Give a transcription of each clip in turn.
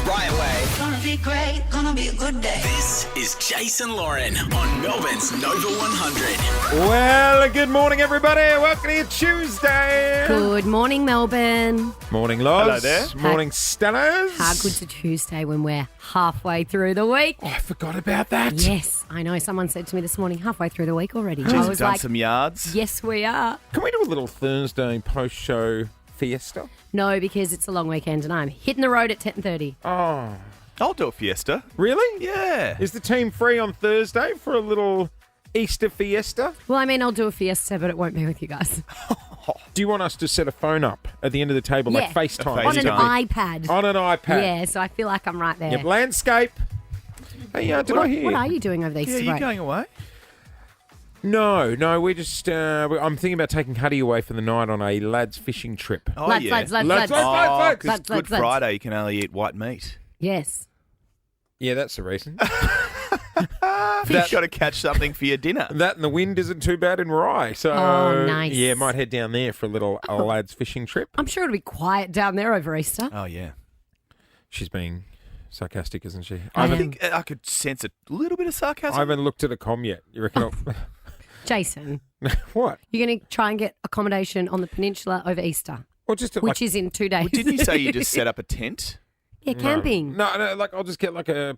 right way. Gonna be great, gonna be a good day. This is Jase and Lauren on Melbourne's Nova 100. Well, good morning, everybody. Welcome to your Tuesday. Good morning, Melbourne. Morning, Loz. Hello there. Morning, Stellars. How good's a Tuesday when we're halfway through the week? Oh, I forgot about that. Yes, I know. Someone said to me this morning, halfway through the week already. I Just was done like, some yards. yes, we are. Can we do a little Thursday post-show fiesta? No, because it's a long weekend and I'm hitting the road at 10:30. Oh, I'll do a fiesta. really? Yeah. Is the team free on Thursday for a little Easter fiesta? Well, I mean, I'll do a fiesta, but it won't be with you guys. Do you want us to set a phone up at the end of the table, like Yeah. FaceTime? On an FaceTime. iPad. On an iPad. Yeah, so I feel like I'm right there. Yep, landscape. Hey, did I hear? What are you doing over the Yeah, Easter you break? going away? No, we're just, I'm thinking about taking Huddy away for the night on a lads fishing trip. Oh, Lads, yeah. lads, lads, Lads, lads. lads. Oh, Lads, 'cause lads, Good lads, lads. Friday, you can only eat white meat. Yes. Yeah, that's the reason. You've got to catch something for your dinner. That and the wind isn't too bad in Rye. So, Oh, nice. yeah, might head down there for a little lads fishing trip. I'm sure it'll be quiet down there over Easter. Oh, yeah. She's being sarcastic, isn't she? I think I could sense a little bit of I sarcasm. haven't looked at a com yet. You reckon Jason, what? you're going to try and get accommodation on the peninsula over Easter, Or just which is in 2 days. Well, didn't you say you just set up a tent? Yeah, camping. No, like I'll just get like a.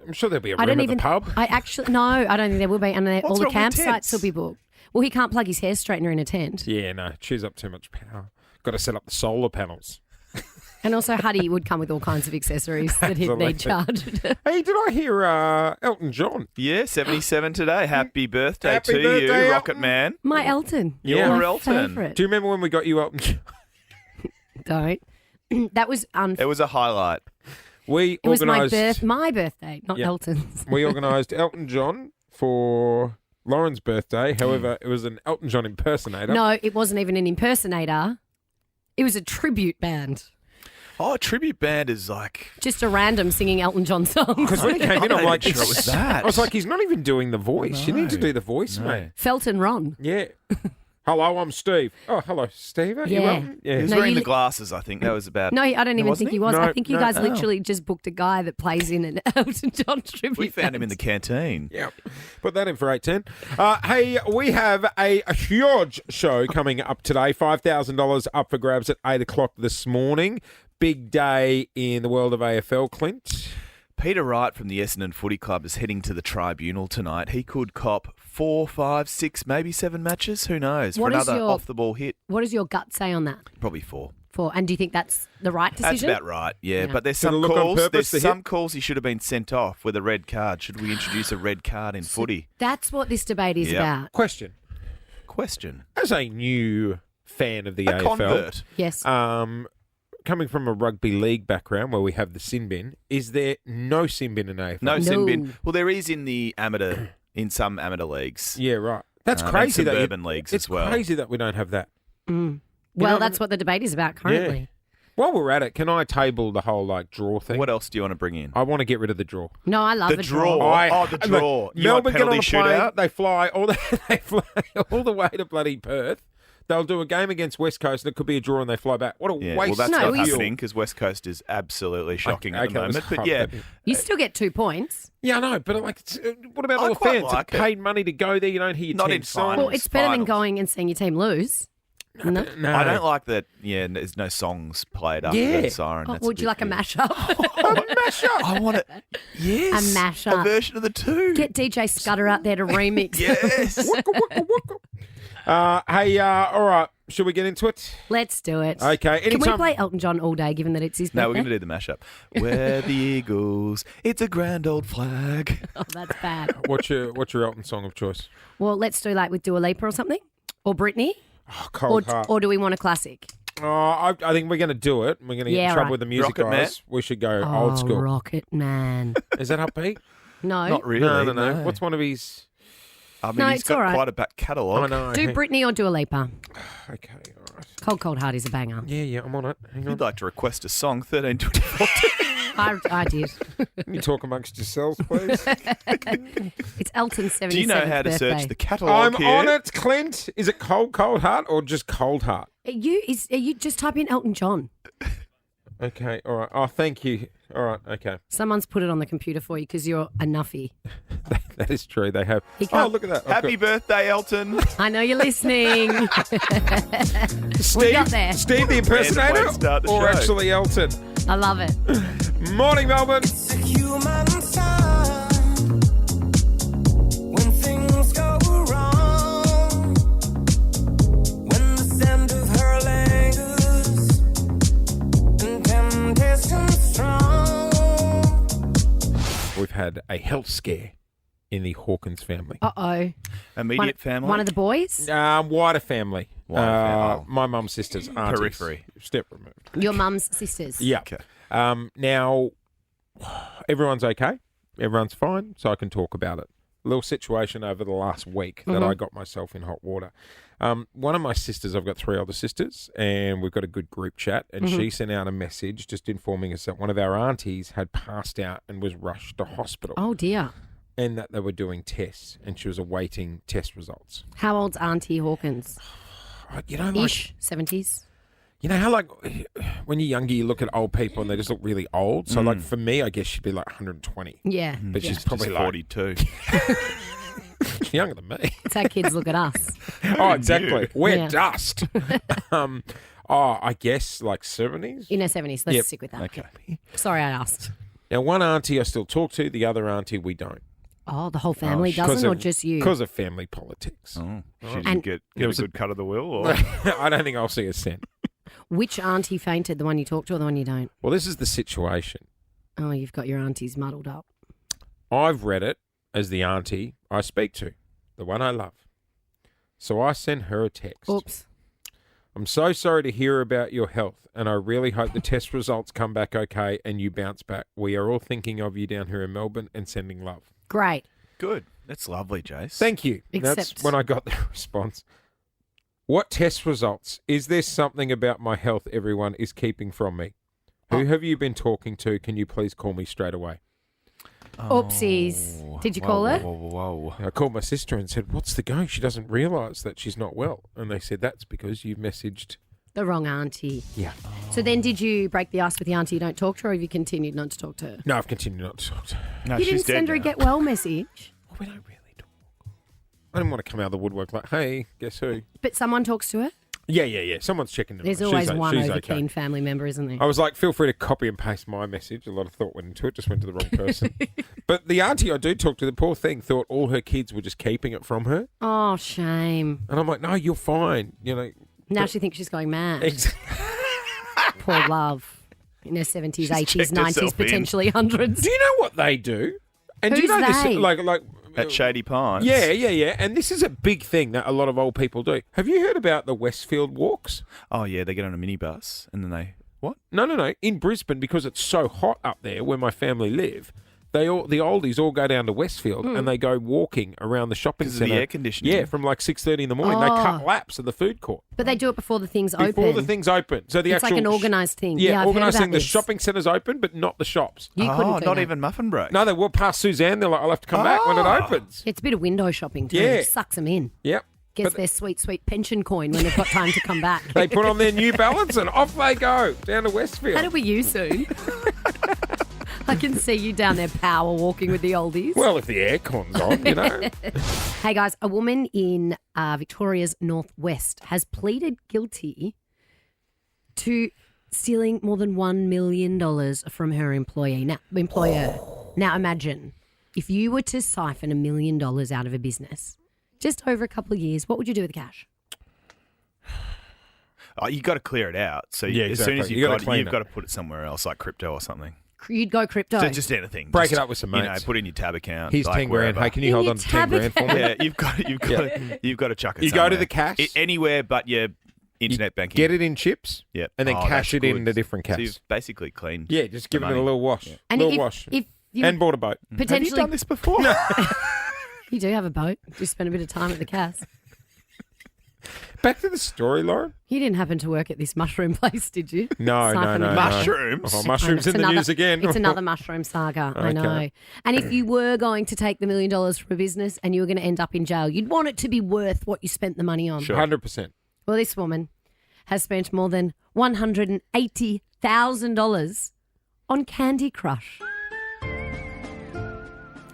I'm sure there'll be a I room don't at even. the pub. I don't think there will be, and all What's the wrong with campsites tents? will be booked. Well, he can't plug his hair straightener in a tent, Yeah, no, chews up too much power. Got to set up the solar panels. and also Huddy would come with all kinds of accessories that he'd need charged. Hey, did I hear Elton John? Yeah, 77 today. Happy birthday Happy to birthday, you, Rocket Elton. Man. My Elton, Yeah. my Your Elton. favourite. Do you remember when we got you Elton John? Don't. That was It was a highlight. We It was organised. my birthday, not Yep. Elton's. We organised Elton John for Lauren's birthday. However, it was an Elton John impersonator. No, it wasn't even an impersonator. It was a tribute band, Oh, a tribute band is like... just a random singing Elton John songs. Because when he came in, I'm like, sure it was that. I was like, he's not even doing the voice. You need to do the voice, mate. Felt and Ron. Yeah. Hello, I'm Steve. Oh, hello, Steve. Are you Yeah. well? Yeah. He was No, wearing you- the glasses, I think. That was about... No, I don't even wasn't think he he? was. No, I think you no. guys Oh. literally just booked a guy that plays in an Elton John tribute. We found him in the band. canteen. Yeah. Put that in for 8:10. Hey, we have a huge show coming up today. $5,000 up for grabs at 8 o'clock this morning. Big day in the world of AFL, Clint. Peter Wright from the Essendon Footy Club is heading to the tribunal tonight. He could cop 4, 5, 6, maybe 7 matches. Who knows? What for is another your- off-the-ball hit, What does your gut say on that? probably 4. And do you think that's the right That's decision? about right, yeah. Yeah. But there's Did it some look on calls. purpose, There's the some hit? calls he should have been sent off with a red card. Should we introduce a red card in footy? That's what this debate is Yep. about. Question. Question. As a new fan of the A AFL, convert. Yes. coming from a rugby league background where we have the sin bin, is there no sin bin in AFL? No sin No. bin. Well, there is in the amateur, in some amateur leagues. Yeah, right. That's And crazy some that urban leagues it's as well. crazy that we don't have that. Well, know, that's what the debate is about currently. Yeah. While we're at it, can I table the whole draw thing? What else do you want to bring in? I want to get rid of the draw. No, I love The a draw. draw. Oh, the draw. Look, You want Melbourne get on penalty a plane. shootout? They fly all the way to bloody Perth. They'll do a game against West Coast, and it could be a draw, and they fly back. What a Yeah, waste well, that's No, not he's- happening because West Coast is absolutely shocking at the Okay, moment. let's But yeah, You still get 2 points. Yeah, I know, but what about I all the quite fans like that it. paid money to go there? You don't hear your Not team in song. finals. Well, it's better than finals. going and seeing your team lose. No. No, I don't like that. Yeah, there's no songs played after Yeah. the siren. Oh, That's would a you bit like a weird. mashup? I want it. Yes, A mashup. a version of the two. Get DJ Scudder out there to remix. Yes. Hey, all right. Should we get into it? Let's do it. Okay. Can we Anytime. play Elton John all day, given that it's his birthday? No, we're going to do the mashup. We're the Eagles. It's a grand old flag. Oh, that's bad. What's your Elton song of choice? Well, let's do with Dua Lipa or something, or Britney, Oh, Cold Heart. or do we want a classic? I think we're going to do it. We're going to get in Yeah, trouble right. with the music Rocket Man? guys. We should go old school. Rocket Man. Is that upbeat? No, Not really. No. What's one of his? I mean, No, he's it's got all right. quite a back catalogue. I know. do Britney or Dua Lipa. Okay, all right. Cold Heart is a banger. Yeah, I'm on it. Hang If on. you'd like to request a song, 13 24. I did. Can you talk amongst yourselves, please? It's Elton's 77th Do you know how to birthday. search the catalogue I'm here? on it, Clint. Is it Cold Heart or just Cold Heart? Are you just type in Elton John? Okay, all right. Oh, thank you. All right, okay. Someone's put it on the computer for you because you're a nuffy. That is true. They have. He Oh, can't- look at that. Happy birthday, Elton. I know you're listening. Steve, got there. Steve the Way impersonator, to start the or show. actually Elton? I love it. Morning, Melbourne. It's a human sign when things go wrong. When the scent of her lingers and temptation strong. We've had a health scare in the Hawkins family. Uh-oh. Immediate family. One of the boys? Wider family. Wider family. My mum's sisters, aunties. Periphery. Step removed. Your mum's sisters? Yeah. Okay. Now, everyone's okay. Everyone's fine, so I can talk about it. A little situation over the last week that I got myself in hot water. One of my sisters, I've got 3 older sisters, and we've got a good group chat, and she sent out a message just informing us that one of our aunties had passed out and was rushed to hospital, Oh, dear. and that they were doing tests, and she was awaiting test results. How old's Auntie Hawkins? You know, like, Ish, 70s? you know how, like, when you're younger, you look at old people and they just look really old? So, like, for me, I guess she'd be like 120. Yeah. But she's Just probably like 42. younger than me. That's how kids look at us. Oh, exactly. We're Yeah. dust. I guess like 70s. In her 70s. Let's Yep. stick with that. Okay. Sorry I asked. Now, one auntie I still talk to, the other auntie we don't. Oh, the whole family doesn't, or just you? Because of family politics. Oh, she And- didn't get It a was a- good cut of the will? Or? I don't think I'll see a cent. Which auntie fainted? The one you talk to or the one you don't? Well, this is the situation. Oh, you've got your aunties muddled up. I've read it as the auntie I speak to, the one I love. So I sent her a text. Oops. I'm so sorry to hear about your health, and I really hope the test results come back okay and you bounce back. We are all thinking of you down here in Melbourne and sending love. Great. Good. That's lovely, Jase. Thank you. That's Except- when I got the response. What test results? Is there something about my health everyone is keeping from me? Who have you been talking to? Can you please call me straight away? Oopsies. Did you call her? Whoa. I called my sister and said, what's the go? She doesn't realise that she's not well. And they said, that's because you've messaged. The wrong auntie. Yeah. So then did you break the ice with the auntie you don't talk to her, or have you continued not to talk to her? No, I've continued not to talk to her. No, You she's didn't dead send her a now. get well message, Well, we don't really talk. I didn't want to come out of the woodwork like, hey, guess who? but someone talks to her? Yeah. Someone's checking it. There's out. always She's, one she's over-keen okay. family member, isn't there? I was like, feel free to copy and paste my message. A lot of thought went into it. Just went to the wrong person. But the auntie I do talk to, the poor thing, thought all her kids were just keeping it from her. Oh, shame. And I'm like, no, you're fine. You know. Now she thinks she's going mad. Poor Poor love. In her 70s, She's 80s, checked 90s, herself in. potentially hundreds. Do you know what they do? And do you Who's know they? this? Like At Shady Pines. Yeah. And this is a big thing that a lot of old people do. Have you heard about the Westfield walks? Oh, yeah, they get on a minibus and then they... What? No. In Brisbane, because it's so hot up there where my family live, the oldies all go down to Westfield and they go walking around the shopping 'Cause of the centre. air conditioning. Yeah, from like 6:30 in the morning. They cut laps of the food court But they do it before the things open. before the things open. So the It's actual like an organised thing. Yeah, I've heard organised about thing. The this. shopping centre's open, but not the shops. You couldn't do not that. even muffin break. No, they walk past Suzanne. They're like, I'll have to come back when it opens. It's a bit of window shopping too. Yeah. Sucks them in. Yep. Gets But their sweet, sweet pension coin when they've got time to come back. they put on their New Balance and off they go down to Westfield. That'll be you soon. I can see you down there power walking with the oldies. Well, if the aircon's on, you know. Hey guys, a woman in Victoria's northwest has pleaded guilty to stealing more than $1 million from her employer. Now imagine if you were to siphon $1 million out of a business just over a couple of years, what would you do with the cash? Oh, you got to clear it out. So Yeah, as soon as exactly. you've You gotta got clean you've it. got to put it somewhere else, like crypto or something. You'd go crypto. Just anything. Break Just, it up with some You know, mates. put in your tab account. Here's like 10 grand. wherever. Hey, can you In hold your on to 10 grand for me? Yeah, you've got to chuck it. You go to somewhere. the cash. Anywhere but your internet banking. Get it in chips. Yep. And then Oh, cash that's it good. into different So cash. you've basically cleaned. Yeah, just give the it a money. little wash. And little if- wash. if you and bought a boat. Have you potentially, done this before? you do have a boat. Just spend a bit of time at the cast. Back to the story, Lauren. You didn't happen to work at this mushroom place, did you? No. Siphoning. Mushrooms? Oh, mushrooms It's in the another- news again. It's another mushroom saga, I know. Okay. And if you were going to take the $1 million from a business and you were going to end up in jail, you'd want it to be worth what you spent the money on. Sure. 100%. Well, this woman has spent more than $100,000 on Candy Crush.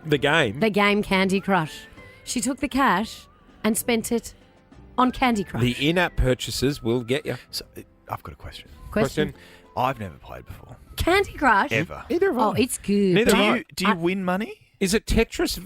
The game. The game Candy Crush. She took the cash and spent it on Candy Crush. The in-app purchases will get you. So, I've got a question. Question. I've never played before. Candy Crush. Ever. Either of Oh, them. it's good. Neither Do have you do you win money? Is it Tetris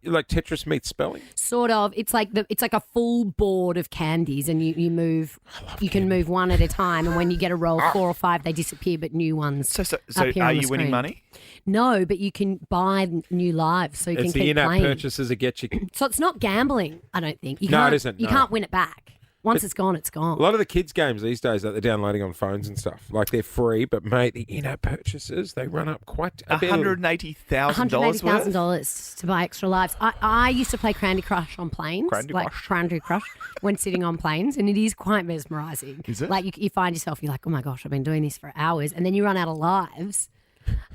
like Tetris meets spelling? Sort of. It's like a full board of candies, and you move. You can move one at a time, and when you get a roll, 4 or 5, they disappear, but new ones. So appear are on the you winning screen. money? No, but you can buy new lives, so you It's can the keep in-app playing. purchases that get you. So it's not gambling. I don't think. You No, it can't, isn't, You no. can't win it back. Once it's gone, it's gone. A lot of the kids' games these days that they're downloading on phones and stuff, like they're free, but mate, the in-app purchases they run up quite a bit. $180,000 worth. $180,000 to buy extra lives. I used to play Candy Crush on planes, Candy Crush, when sitting on planes, and it is quite mesmerising. Is it? Like you find yourself, you're like, oh my gosh, I've been doing this for hours, and then you run out of lives.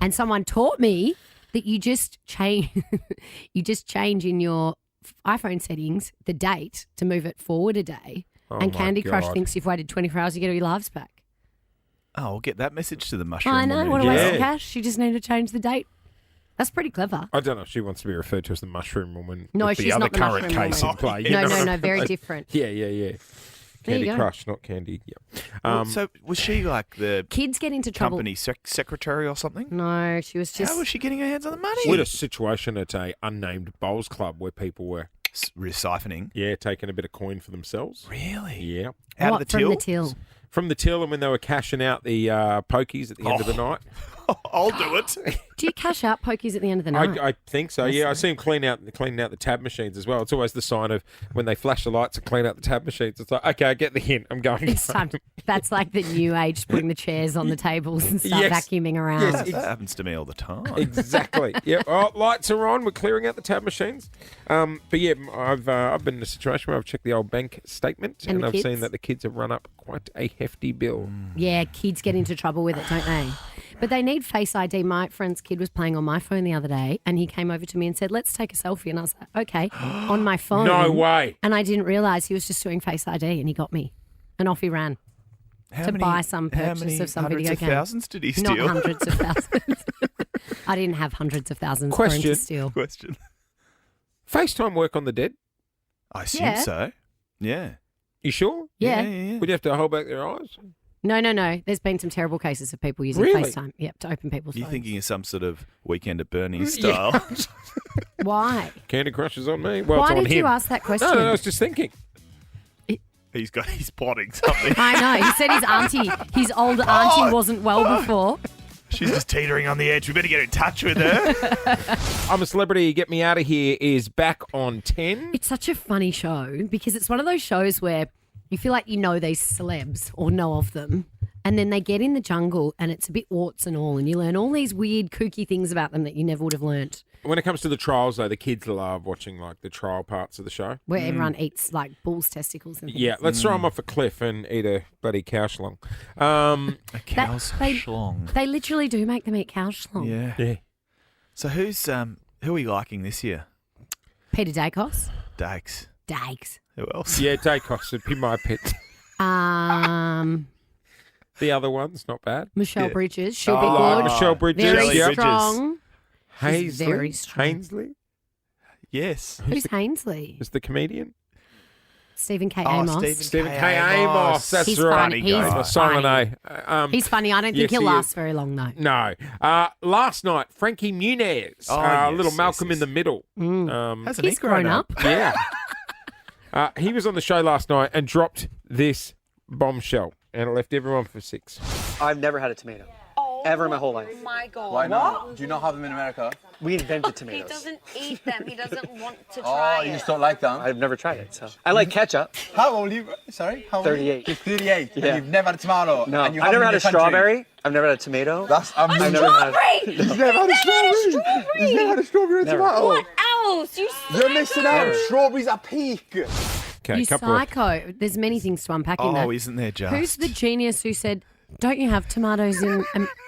And someone taught me that you just change in your iPhone settings the date to move it forward a day. Oh And my Candy Crush God. thinks you've waited 24 hours, you get all your lives back. Oh, we'll get that message to the mushroom. I know, woman. what a waste Yeah. of cash. You just need to change the date. That's pretty clever. I don't know if she wants to be referred to as the mushroom woman. No, with she's the other not the current mushroom case woman. in play. No, You know? no, very different. Yeah. There you Candy go. Crush, not Candy. Yeah. Well, so was she like the Kids get into trouble. company secretary or something? No, she was just. How was she getting her hands on the money? We had a situation at a unnamed bowls club where people were, Siphoning. taking a bit of coin for themselves. Really? Yeah. Out what, of the till? From the till. From the till, and when they were cashing out the pokies at the end of the night. I'll do it. Do you cash out pokies at the end of the night? I think so. Yeah, I see them cleaning out the tab machines as well. It's always the sign of when they flash the lights and clean out the tab machines. It's like, okay, I get the hint. I'm going. It's time. That's like the new age, putting the chairs on the tables and start Yes. vacuuming around. Yes. That happens to me all the time. Exactly. Yep. Oh, lights are on. We're clearing out the tab machines. But yeah, I've been in a situation where I've checked the old bank statement And and the I've kids? seen that the kids have run up quite a hefty bill. Yeah, kids get into trouble with it, don't they? But they need Face ID. My friend's kid was playing on my phone the other day, and he came over to me and said, "Let's take a selfie." And I was like, "Okay," on my phone. No way. And I didn't realise he was just doing Face ID, and he got me, and off he ran. How buy some purchase of some hundreds video of game. thousands did he steal? Not hundreds of thousands. I didn't have hundreds of thousands for him Question. to steal. Question. FaceTime work on the dead? I assume Yeah. so. Yeah. You sure? Yeah. Would you have to hold back their eyes? No. There's been some terrible cases of people using Really? FaceTime. Yep, to open people's You're phones. thinking of some sort of Weekend at Bernie's style. Why? Candy Crush is on me. Well, Why it's on did him. you ask that question? No, I was just thinking. He's plotting something. I know. He said his old auntie wasn't well before. She's just teetering on the edge. We better get in touch with her. I'm a Celebrity, Get Me Out of Here is back on 10. It's such a funny show because it's one of those shows where you feel like you know these celebs or know of them, and then they get in the jungle and it's a bit warts and all, and you learn all these weird, kooky things about them that you never would have learnt. When it comes to the trials, though, the kids love watching like the trial parts of the show. Where everyone eats like bull's testicles and things. Yeah, let's throw them off a cliff and eat a bloody cow schlong. A cow's they- schlong. They literally do make them eat cow schlong. Yeah. Yeah. So who are we liking this year? Peter Dacos. Dakes. Dakes. Who else? Yeah, Dacos would be my pick. The other one's not bad. Michelle Yeah. Bridges. She'll I be like good. Michelle Bridges. Very Bridges. strong. She's Hainsley. very strong. Hainsley Yes. Who's Hainsley? is the comedian. Stephen K. Oh, Amos. Stephen K. Amos. That's He's right. funny. He's Oh, silent funny. A. He's funny. I don't think yes, he'll he last is. very long though. No. Last night, Frankie Muniz, Oh, yes, little yes, Malcolm yes. in the Middle. Hasn't He's he grown up? Yeah. He was on the show last night and dropped this bombshell, and it left everyone for 6. I've never had a tomato. Ever in my whole life. Oh my God. Why not? Do you not have them in America? We invented He tomatoes. doesn't eat them. He doesn't want to Oh, try you it. just don't like them? I've never tried it, so. I like ketchup. How old are you? Sorry? How old are you? 38. You're 38. Yeah. And you've never had a tomato. No, And you I've never have had them a in your country. strawberry. I've never had a tomato. That's amazing. I've never had. You've never had a strawberry. You've never had a strawberry and Never. tomato. What else? You You're missing out. Strawberries are peak. Okay, You couple of psycho. There's many things to unpack in that. Oh, isn't there just? Who's the genius who said, "Don't you have tomatoes in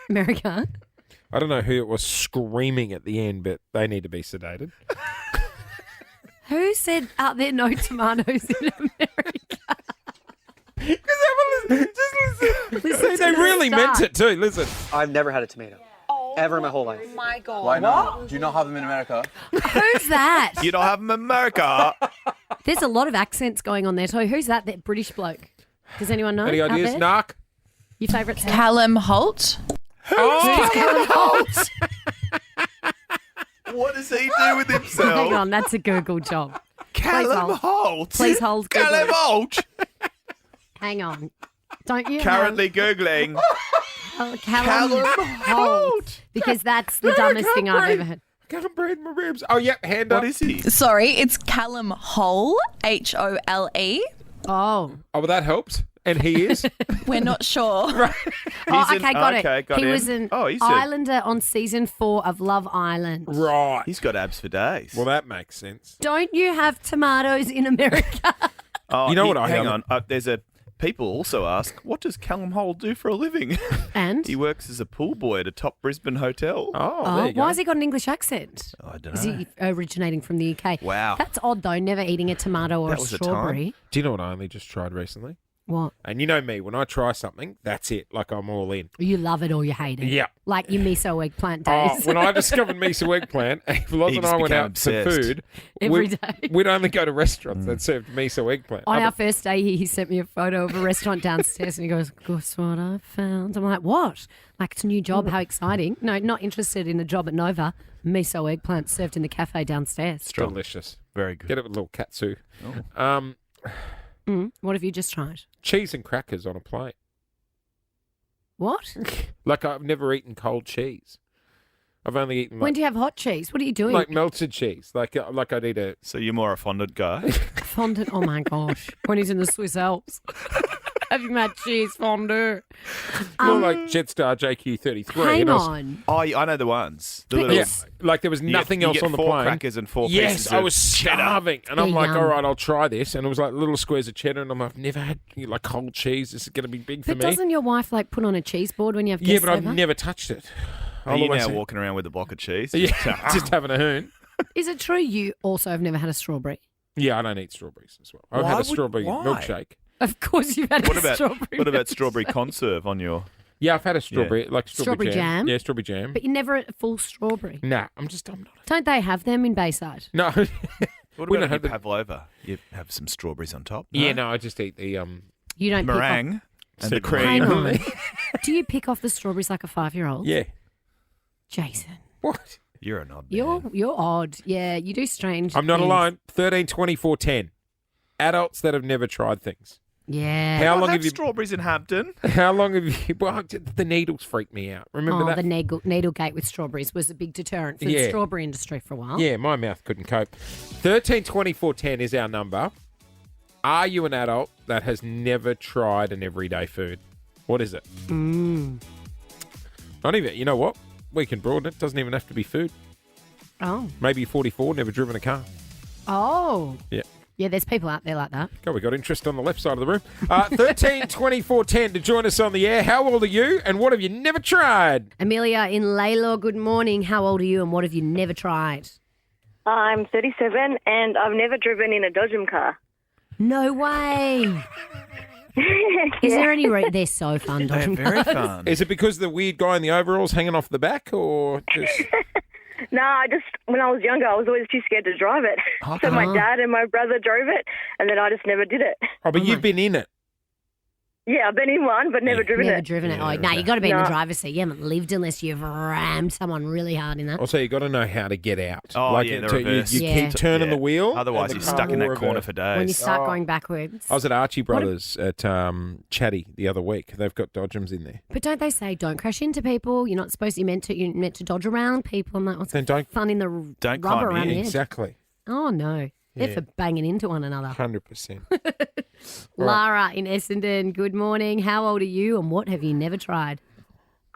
America?" I don't know who it was screaming at the end, but they need to be sedated. Who said, "Are there no tomatoes in America?" Just listen. Listen to They the really meant start. it too. Listen. I've never had a tomato. Ever in my whole life. My God. Why not? Do you not have them in America? Who's that? You don't have them in America. There's a lot of accents going on there too. Who's that? That British bloke. Does anyone know? Any out ideas, there? Narc? Your favourite sound? Callum Holt. Oh, What does he do with himself? Hang on, that's a Google job. Callum Holt. Please hold. Google. Callum Holt. Hang on. Don't you Currently Googling. have Callum Holt? Because that's the dumbest thing I've ever heard. I can't breathe my ribs. Oh, yep, hand up. What is he? Sorry, it's Callum Hole, Hole. Oh. Oh, well, that helps. And he is. We're not sure. Oh, He's okay, got it. got He him. was an Oh, he's a- Islander on season 4 of Love Island. Right. He's got abs for days. Well, that makes sense. Don't you have tomatoes in America? Oh, You know what I hang have? on. There's a people also ask, what does Callum Holt do for a living? And? He works as a pool boy at a top Brisbane hotel. Oh, there you go. Why has he got an English accent? I don't Is know. he originating from the UK? Wow. That's odd though, never eating a tomato or That a was a strawberry. Do you know what I only just tried recently? What? And you know me, when I try something, that's it. Like, I'm all in. You love it or you hate it. Yeah. Like your miso eggplant Oh, days. when I discovered miso eggplant, Loz He and just I went became out obsessed. for food. Every day. We'd only go to restaurants that served miso eggplant. On our first day, he sent me a photo of a restaurant downstairs and he goes, guess what I found? I'm like, what? Like, it's a new job. How exciting. No, not interested in the job at Nova. Miso eggplant served in the cafe downstairs. Delicious. Very good. Get it with a little katsu. What have you just tried? Cheese and crackers on a plate. What? Like, I've never eaten cold cheese. I've only eaten When like, do you have hot cheese? What are you doing? like melted cheese. Like I'd eat a... So you're more a fondant guy? Fondant. Oh my gosh. When he's in the Swiss Alps. Having that cheese fondue. More like Jetstar JQ33. Hang and I was- on. Oh, I know the ones. The But little. Yeah, like there was You nothing get, else you get on the 4 plane. crackers and 4 Yes, pieces I of was cheddar. starving, and I'm Yeah, like, yum. all right, I'll try this. And it was like little squares of cheddar, and I'm like, I've never had like cold cheese. This is going to be big for But me. doesn't your wife like put on a cheese board when you have Yeah, guests but I've over? never touched it. Are I'll you always now say- walking around with a block of cheese? Yeah, just having a hoon. Is it true you also have never had a strawberry? Yeah, I don't eat strawberries as well. I've Why had a would- strawberry why? milkshake. Of course you've had What a about strawberry. what about strawberry conserve on your? Yeah, I've had a strawberry, like Strawberry jam? Yeah, strawberry jam. But you never a full strawberry. Nah, I'm not. Don't they have them in Bayside? No. What We about don't your have pavlova? You have some strawberries on top. Yeah, no, I just eat the You don't meringue and the Super Hang cream. on. Do you pick off the strawberries like a 5-year-old? Yeah. Jason. What? You're an odd You're man. you're odd. Yeah, you do strange I'm not things. alone. 13, 24, 10. Adults that have never tried things. Yeah. How I long have have you? strawberries in Hampton? How long have you? Well, the needles freak me out. Remember that? The needle gate with strawberries was a big deterrent for the Yeah. strawberry industry for a while. Yeah, my mouth couldn't cope. 13, 24, 10 is our number. Are you an adult that has never tried an everyday food? What is it? Not even. You know what? We can broaden it. Doesn't even have to be food. Oh. Maybe 44, never driven a car. Oh. Yeah. Yeah, there's people out there like that. God, we got interest on the left side of the room. 13, 24, 10 to join us on the air. How old are you and what have you never tried? Amelia in Laylaw, good morning. How old are you and what have you never tried? I'm 37 and I've never driven in a Dodgem car. No way. Is there any they're so fun, They're Dodgem very cars. fun. Is it because the weird guy in the overalls hanging off the back or just... No, when I was younger, I was always too scared to drive it. So my dad and my brother drove it and then I just never did it. Oh, but you've been in it. Yeah, I've been in one, but never driven Never it. driven it. Oh, no, you got to be in the No. driver's seat. You haven't lived unless you've rammed someone really hard in that. Also, you got to know how to get out. Oh, yeah, the you reverse. you Yeah. keep turning Yeah. the wheel. Otherwise, and you're the stuck car in will that corner reverse. for days. When you start going backwards. I was at Archie Brothers at Chatty the other week. They've got Dodgems in there. But don't they say don't crash into people? You're not supposed to. You're meant to dodge around people. I'm like, what's Then don't- fun in the Don't rubber climb around in. the edge? Exactly. Oh no, they're Yeah. for banging into one another. 100%. Lara in Essendon, good morning. How old are you and what have you never tried?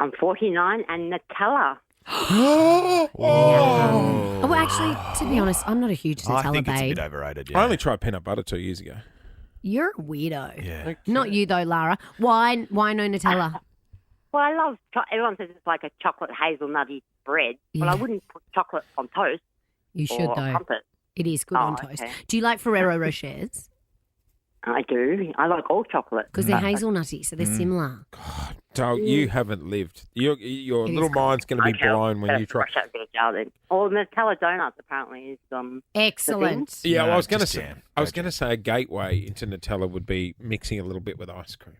I'm 49 and Nutella. Oh, well, actually, to be honest, I'm not a huge I Nutella think it's a babe. bit overrated. I Yeah. only tried peanut butter 2 years ago. You're a weirdo. Yeah. Not you though, Lara. Why no Nutella? Well, I love, everyone says it's like a chocolate hazelnutty bread. Well, I Yeah. wouldn't put chocolate on toast You should or though. crumpet. It is good Oh, on toast. okay. Do you like Ferrero Rochers? I do. I like all chocolate. Because they're hazelnutty, so they're similar. So you haven't lived. Your It little is mind's going to be blown when you try. Or Nutella donuts apparently is Excellent. Yeah, well, I was going to just say. jam. I was going to say a gateway into Nutella would be mixing a little bit with ice cream.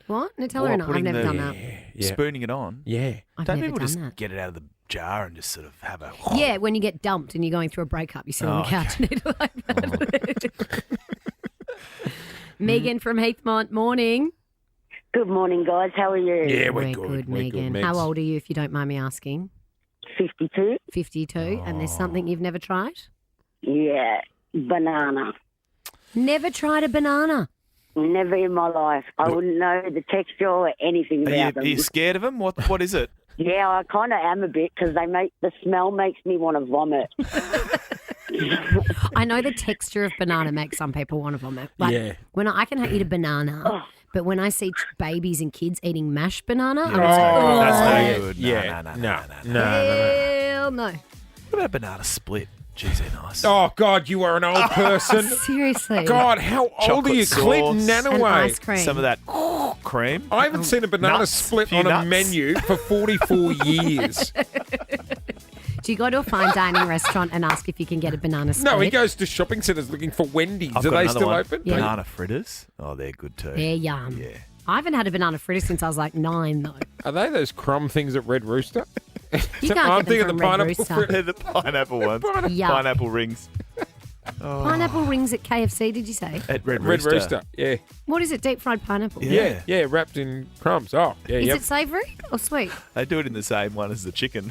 What? Nutella or not? I've putting never the- done that. Yeah. Spooning it on. Yeah. I've Don't never people done just that. get it out of the jar and just sort of have a... Yeah, when you get dumped and you're going through a breakup, you sit on the couch and eat it like that. Megan from Heathmont, morning. Good morning, guys. How are you? Yeah, we're We're good. good, We're Megan. good, How Megs. old are you, if you don't mind me asking? 52. 52. And there's something you've never tried? Yeah, banana. Never tried a banana. Never in my life. I wouldn't know the texture or anything about them. Are you scared of them? What is it? Yeah, I kind of am a bit because the smell makes me want to vomit. I know the texture of banana makes some people want to vomit. Like, Yeah. when I can eat a banana, but when I see babies and kids eating mashed banana, I'm That's like, no, that's yeah. no good. Yeah. No. hell no. What about banana split? Jeez, they're nice. Oh, God, you are an old person. Seriously. God, how old are you? Chocolate Clint sauce. And Nanaway. ice cream. Some of that cream. I haven't seen a banana Nuts. split Few on a nuts. menu for 44 years. Do you go to a fine dining restaurant and ask if you can get a banana split? No, he goes to shopping centres looking for Wendy's. I've Are got they another still one. open? Yeah. Banana fritters. Oh, they're good too. They're yum. Yeah. I haven't had a banana fritter since I was like 9, though. Are they those crumb things at Red Rooster? You can't I'm get them thinking from the Red pineapple Rooster. fritter. They're the pineapple ones. Yuck. Pineapple rings. Pineapple rings at KFC, did you say? At Red Red Rooster. Rooster, yeah. What is it, deep fried pineapple? Yeah. Yeah, wrapped in crumbs. Oh, yeah, Is yep. it savoury or sweet? They do it in the same one as the chicken.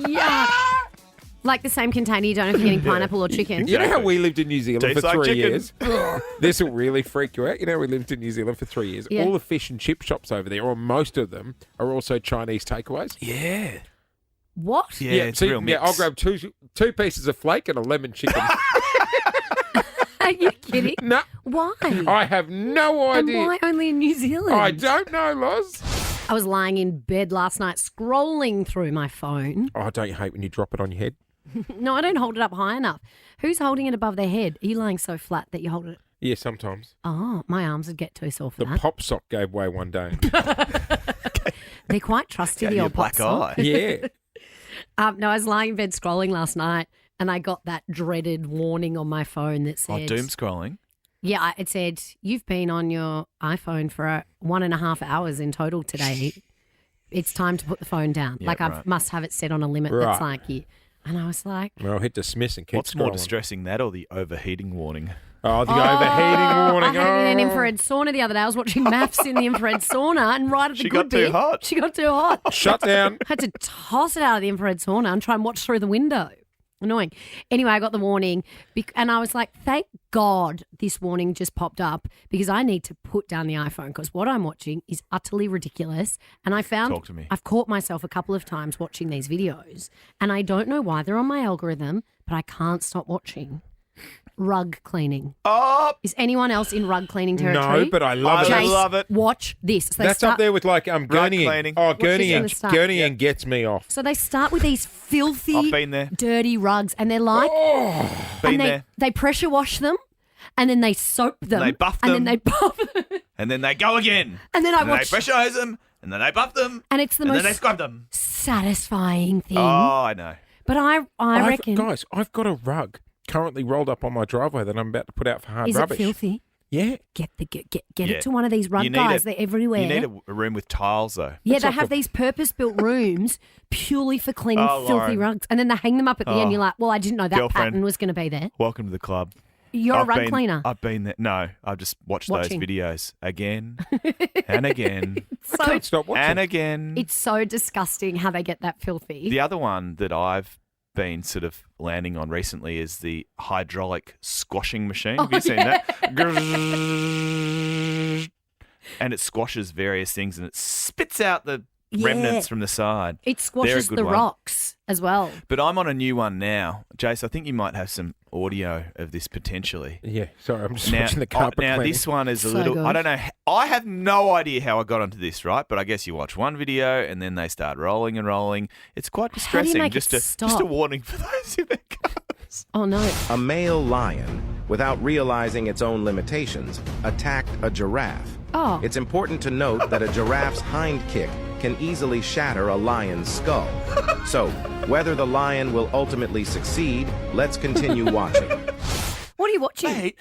Yeah. Like the same container, you don't know if you're getting pineapple or chicken. You know how Exactly. we lived in New Zealand Tastes for like 3 chicken. years? This will really freak you out. You know, we lived in New Zealand for 3 years. Yeah. All the fish and chip shops over there, or most of them, are also Chinese takeaways. Yeah. What? Yeah, it's a real mix. Yeah, I'll grab two pieces of flake and a lemon chicken. Are you kidding? No, Why? I have no And idea. why only in New Zealand? I don't know, Loz. I was lying in bed last night scrolling through my phone. Oh, don't you hate when you drop it on your head? No, I don't hold it up high enough. Who's holding it above their head? Are you lying so flat that you hold it? Yeah, sometimes. Oh, my arms would get too sore for The that. pop sock gave way one day. They're quite trusty, Got the your old black pop sock. eye. Yeah. No, I was lying in bed scrolling last night and I got that dreaded warning on my phone that Oh, said... doom scrolling. Yeah, it said, you've been on your iPhone for 1.5 hours in total today. It's time to put the phone down. Yeah, like I right. must have it set on a limit Right. that's like you. And I was like... Well, hit dismiss and keep What's more scrolling. distressing, that or the overheating warning? Oh, the overheating warning. I had it in an Oh. infrared sauna the other day. I was watching maths in the infrared sauna and right at the She good got too bit, hot. She got too hot. Shut down. Had to toss it out of the infrared sauna and try and watch through the window. Annoying. Anyway, I got the warning and I was like, thank God this warning just popped up because I need to put down the iPhone because what I'm watching is utterly ridiculous. And I found Talk to me. I've caught myself a couple of times watching these videos and I don't know why they're on my algorithm, but I can't stop watching. Rug cleaning. Oh, Is anyone else in rug cleaning territory? No, but I love it. I Jase, love it. Watch this. So they That's up start- there with like gurneying. cleaning. Oh, Watch this in gurneying. the start. Gurneying gets me off. So they start with these filthy, I've been there. dirty rugs, and they're like, Been and there. they pressure wash them, and then they soap them, They buff and them. then they buff them, And then they go again. and then I And watch, they pressurize them. And then they buff them. and it's the And then they most scrub them. satisfying thing. Oh, I know. But I reckon, Guys, I've got a rug currently rolled up on my driveway that I'm about to put out for hard is rubbish. it filthy? Yeah. Get Yeah. it to one of these rug You need guys. a- They're everywhere. You need a room with tiles, though. Yeah, It's they like have these purpose-built rooms purely for cleaning Oh, filthy Lauren. rugs, and then they hang them up at the end. You're like, well, I didn't know that Girlfriend. pattern was going to be there. Welcome to the club. You're a I've rug been- cleaner. I've been there. No, I've just watched Watching. those videos again and again So Can't stop watching. and again. it's so disgusting how they get that filthy. The other one that I've been sort of landing on recently is the hydraulic squashing machine. Have you seen that? And it squashes various things and it spits out the remnants from the side. It squashes good the one. rocks as well. But I'm on a new one now. Jase, I think you might have some audio of this potentially. Yeah, sorry, I'm just Now, watching the carpet now cleaning. this one is a So little. good. I don't know. I have no idea how I got onto this, right? But I guess you watch one video and then they start rolling and rolling. It's quite How do you distressing. make it Just a stop? warning for those in their cars. Oh no. A male lion without realizing its own limitations, attacked a giraffe. Oh. It's important to note that a giraffe's hind kick can easily shatter a lion's skull. So, whether the lion will ultimately succeed, let's continue watching. What are you watching? Mate,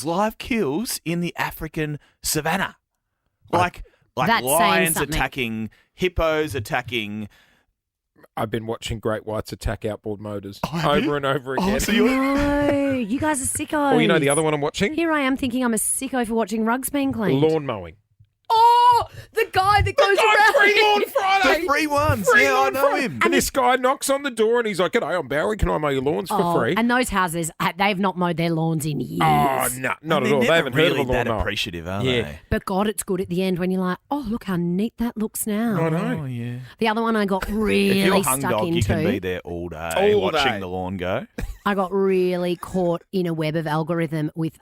live kills in the African savannah. Like That's saying lions something. attacking, hippos attacking. I've been watching great whites attack outboard motors have you? over and over again. Oh, so you're... No, you guys are sickos. Well, you know the other one I'm watching? Here I am thinking I'm a sicko for watching rugs being cleaned. Lawn mowing. Oh, the guy that goes around. Free Lawn Friday. The free ones. Free yeah, I Lawn know Friday. him. And this guy knocks on the door and he's like, "G'day, I'm Barry. Can I mow your lawns for free?" And those houses, they've not mowed their lawns in years. Oh, no, not at all. They haven't heard of a really that lawnmower. appreciative, are Yeah. they? But God, it's good at the end when you're like, oh, look how neat that looks now. I know. Oh, yeah. The other one I got really If you're hung stuck dog, into. you can be there all day All watching day. the lawn go. I got really caught in a web of algorithm with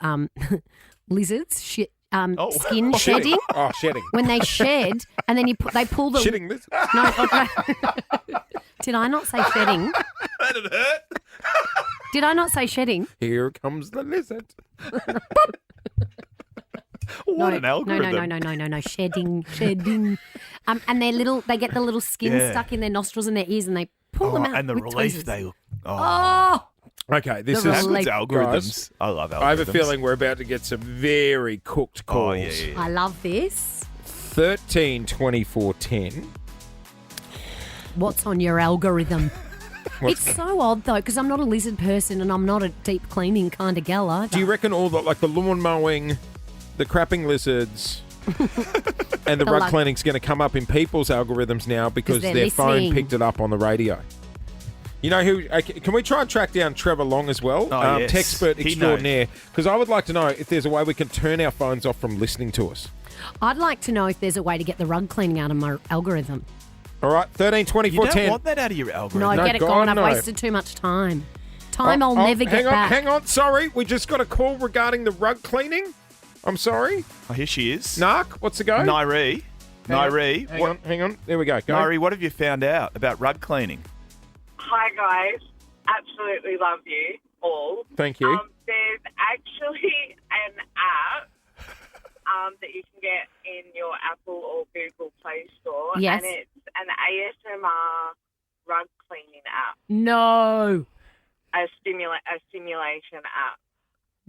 lizards, skin shedding. Oh, shedding. When they shed, and then they pull the Shitting this. No, did I not say shedding? That'd hurt. Did I not say shedding? Here comes the lizard. What an algorithm. No, shedding. And they get the little skin Yeah. stuck in their nostrils and their ears, and they pull them out. And the with relief tweezers. they look. Oh, Okay, this The is relief. That's algorithms. I love algorithms. I have a feeling we're about to get some very cooked calls. Oh, yeah. I love this. 13 24 10. What's on your algorithm? What's- It's so odd though, because I'm not a lizard person and I'm not a deep cleaning kind of gal either. Do you reckon all the the lawn mowing, the crapping lizards, and the The rug lug- cleaning's going to come up in people's algorithms now because they're their phone listening. picked it up on the radio? You know who? Can we try and track down Trevor Long as well? Oh, yes. Techspert He extraordinaire. Because I would like to know if there's a way we can turn our phones off from listening to us. I'd like to know if there's a way to get the rug cleaning out of my algorithm. All right, 13 You 24 don't 10. want that out of your algorithm. No, No, get it God, gone. I've no. wasted too much time. I'll never get hang on, back. Hang on, sorry. We just got a call regarding the rug cleaning. I'm sorry. Oh, here she is. Narc, what's the go? Nairi. Nairi. Hang on. There we go. Go. Nairi, what have you found out about rug cleaning? Hi, guys. Absolutely love you all. Thank you. There's actually an app that you can get in your Apple or Google Play Store. Yes. And it's an ASMR rug cleaning app, No. a simulation app.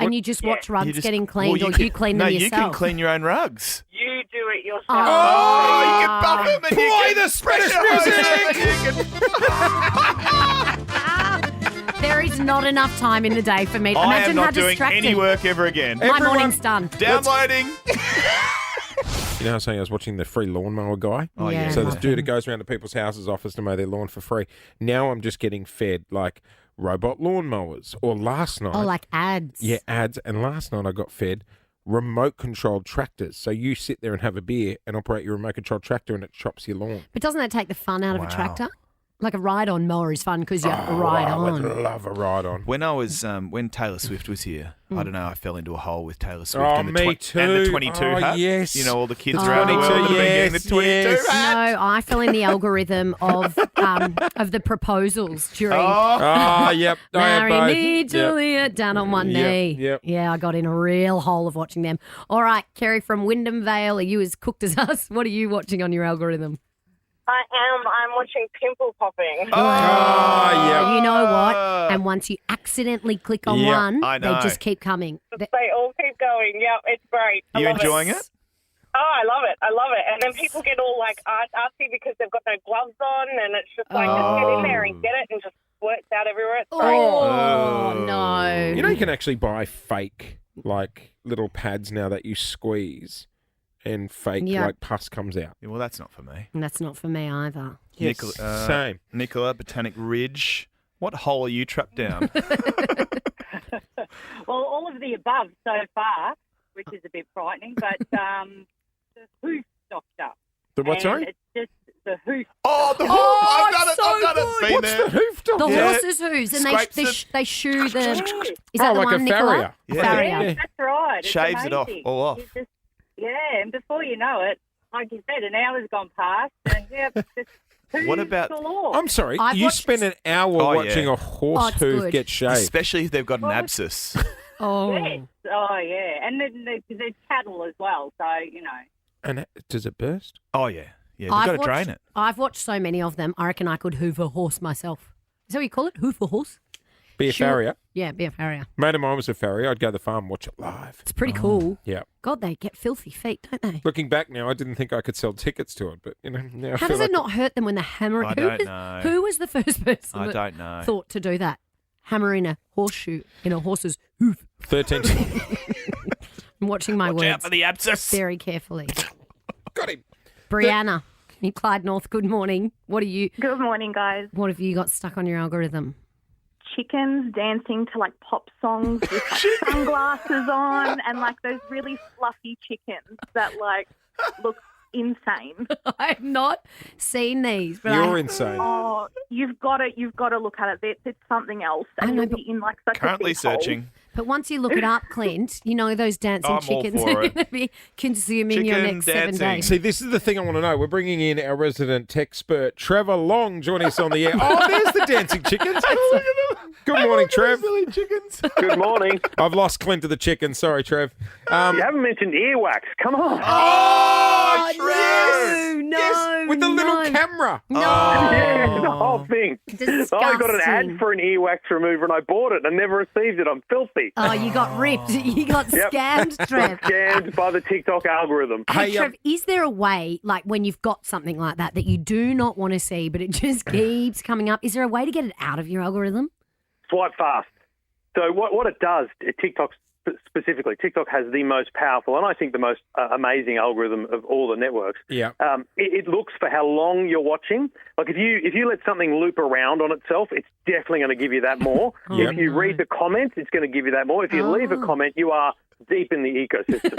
And you just watch rugs You just- getting cleaned, well, or you clean them you yourself. can clean your own rugs. You do it yourself. Oh, you can buff them and you Play can the Spanish music! There is not enough time in the day for me. I Imagine am how not doing distracted. any work ever again. My Everyone- morning's done. Downloading. You know, I was saying I was watching the free lawnmower guy. Oh, yeah. So this love dude him. that goes around to people's houses offers to mow their lawn for free. Now I'm just getting fed robot lawnmowers. Or last night, Oh, like ads. yeah, ads. And last night I got fed remote controlled tractors. So you sit there and have a beer and operate your remote controlled tractor and it chops your lawn. But doesn't that take the fun out of a Wow. tractor? Like a ride-on mower is fun because you ride I would on. love a ride on. When I was when Taylor Swift was here, I don't know, I fell into a hole with Taylor Swift Oh, and the me and the too. 22 Oh, hat. yes. You know, all the kids Oh. around the world have been getting the 22, 22 yes. hat. No, I fell in the algorithm of the proposals during Ah, yep. I have Marry both. me, Yep. Juliet, down on one Yep, knee. yep. Yeah, I got in a real hole of watching them. All right, Kerry from Wyndham Vale, are you as cooked as us? What are you watching on your algorithm? I am. I'm watching pimple popping. Ah, yeah. You know what? And once you accidentally click on Yeah, one, I they know. just keep coming. They all keep going. Yep, it's great. I You love enjoying it? Oh, I love it. I love it. And then people get all artsy because they've got no gloves on, and it's just like just get in there and get it, and just squirts out everywhere. It's great. Oh, no. You know, you can actually buy fake, little pads now that you squeeze and fake, Yeah. pus comes out. Yeah, well, that's not for me. And that's not for me either. Yes, same. Nicola, Botanic Ridge. What hole are you trapped down? Well, all of the above so far, which is a bit frightening, but the hoof doctor. The what, And sorry? It's just the hoof. Oh, the hoof! Oh, I've done it! so I've done good. it! Been What's there. the hoof The doctor? Yeah. horses' hooves, and Scrapes they shoe the. Is Oh, that the like a one, Nicola? farrier. Yeah. Farrier. Yeah. That's right. It's Shaves it off, amazing. all off. You just- yeah, and before you know it, like you said, an hour's gone past, and yeah, just hooves What about- galore. I'm sorry, I've you watched- spend an hour Oh, watching yeah. a horse Oh, it's hoof good. get shaved. Especially if they've got an abscess. Oh. Yes. Oh, yeah. And then there's cattle as well, so, you know. And does it burst? Oh, yeah. Yeah, they've got to drain it. I've watched so many of them. I reckon I could hoof a horse myself. Is that what you call it? Hoof a horse? Be a farrier. Yeah, be a farrier. Mate of mine was a farrier. I'd go to the farm and watch it live. It's pretty cool. Yeah. God, they get filthy feet, don't they? Looking back now, I didn't think I could sell tickets to it, but now I How feel does like it not hurt them when they hammer it? I don't know. Who was the first person I that don't know. thought to do that? Hammering a horseshoe in a horse's hoof. 13. I'm watching my Watch words out for the abscess. very carefully. Got him. Brianna in Clyde North, good morning. What Good morning, guys. What have you got stuck on your algorithm? Chickens dancing to like pop songs with like sunglasses on, and like those really fluffy chickens that like look insane. I've not seen these, but You're insane. Oh, you've got to look at it. It's something else, and you'll be in like such Currently a deep hole. searching. But once you look it up, Clint, you know those dancing I'm all chickens for are it. going to be consuming your Chicken next 7 dancing. days. See, this is the thing I want to know. We're bringing in our resident tech expert, Trevor Long, joining us on the air. Oh, there's the dancing chickens. Oh, look at them. Good morning, Trev. Silly chickens. Good morning. I've lost Clint to the chickens. Sorry, Trev. You haven't mentioned earwax. Come on. Oh, no, yes, with the little camera. No. Yeah, the whole thing. Disgusting. I got an ad for an earwax remover and I bought it and I never received it. I'm filthy. Oh, you got ripped. You got Yep. scammed, Trev. Scammed by the TikTok algorithm. Hey, Trev, is there a way, like when you've got something like that you do not want to see, but it just keeps coming up? Is there a way to get it out of your algorithm? Swipe fast. So what it does, TikTok specifically, TikTok has the most powerful and I think the most amazing algorithm of all the networks. Yeah. It looks for how long you're watching. Like if you let something loop around on itself, it's definitely going to give you that more. If you read the comments, it's going to give you that more. If you leave a comment, you are deep in the ecosystem.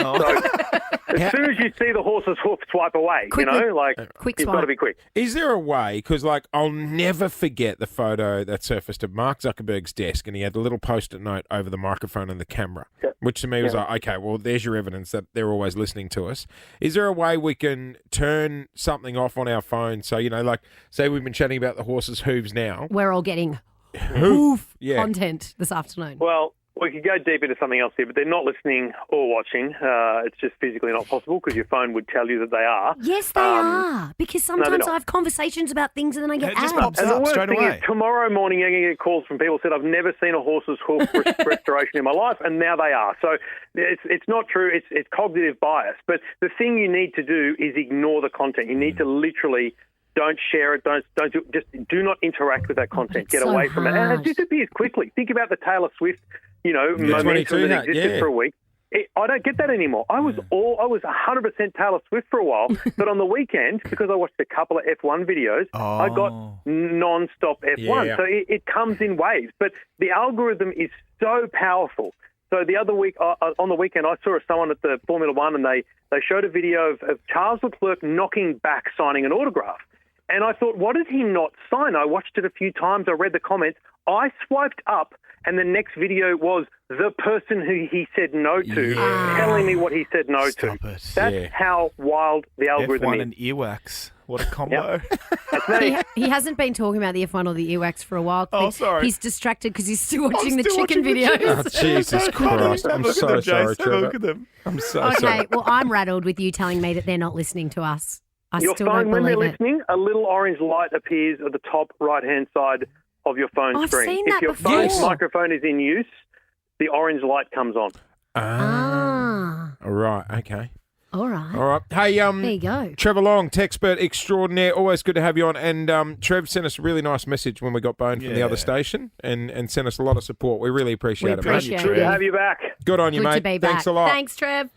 So as soon as you see the horse's hoof, swipe away. Quickly. You know, like Quick you've swipe. got to be quick. Is there a way, because like I'll never forget the photo that surfaced of Mark Zuckerberg's desk and he had a little post-it note over the microphone and the camera, which to me was like, okay, well, there's your evidence that they're always listening to us. Is there a way we can turn something off on our phone? So, you know, like say we've been chatting about the horse's hooves now. We're all getting hoof Yeah. content this afternoon. Well, we could go deep into something else here, but they're not listening or watching. It's just physically not possible because your phone would tell you that they are. Yes, they are. Because they're sometimes not. I have conversations about things and then I get It just ads. pops And the up worst straight thing away. is tomorrow morning you're going to get calls from people who said, I've never seen a horse's hoof restoration in my life, and now they are. So it's not true. It's cognitive bias. But the thing you need to do is ignore the content. You need to literally don't share it. Just do not interact with that content. It's Get so away from it. And hard. it disappears quickly. Think about the Taylor Swift, momentum 22 that existed for a week. I don't get that anymore. I was 100% Taylor Swift for a while, but on the weekend, because I watched a couple of F1 videos, I got non-stop F1. Yeah. So it comes in waves. But the algorithm is so powerful. So the other week, on the weekend, I saw someone at the Formula One, and they showed a video of Charles Leclerc knocking back signing an autograph. And I thought, what did he not sign? I watched it a few times. I read the comments. I swiped up, and the next video was the person who he said no to telling me what he said no to. That's how wild the algorithm F1 is. and earwax. What a combo. That's me. He hasn't been talking about the F1 or the earwax for a while. Oh, sorry. He's distracted because he's still watching the still chicken watching the videos. Oh, Jesus Christ. I'm Look at so them, sorry, Jase. Trevor. Look at them. I'm so Okay, sorry. well, I'm rattled with you telling me that they're not listening to us. I Your still phone, don't when they're believe it. listening, a little orange light appears at the top right-hand side of your phone I've screen. seen If that your before. phone's microphone is in use, the orange light comes on. Ah, All right, okay. all right. All right. Hey, There you go. Trevor Long, tech expert extraordinaire. Always good to have you on. And Trev sent us a really nice message when we got boned from the other station and sent us a lot of support. We really appreciate it, mate. appreciate Good it. to have you back. Good on you, Good mate. to be back. Thanks a lot. Thanks, Trev.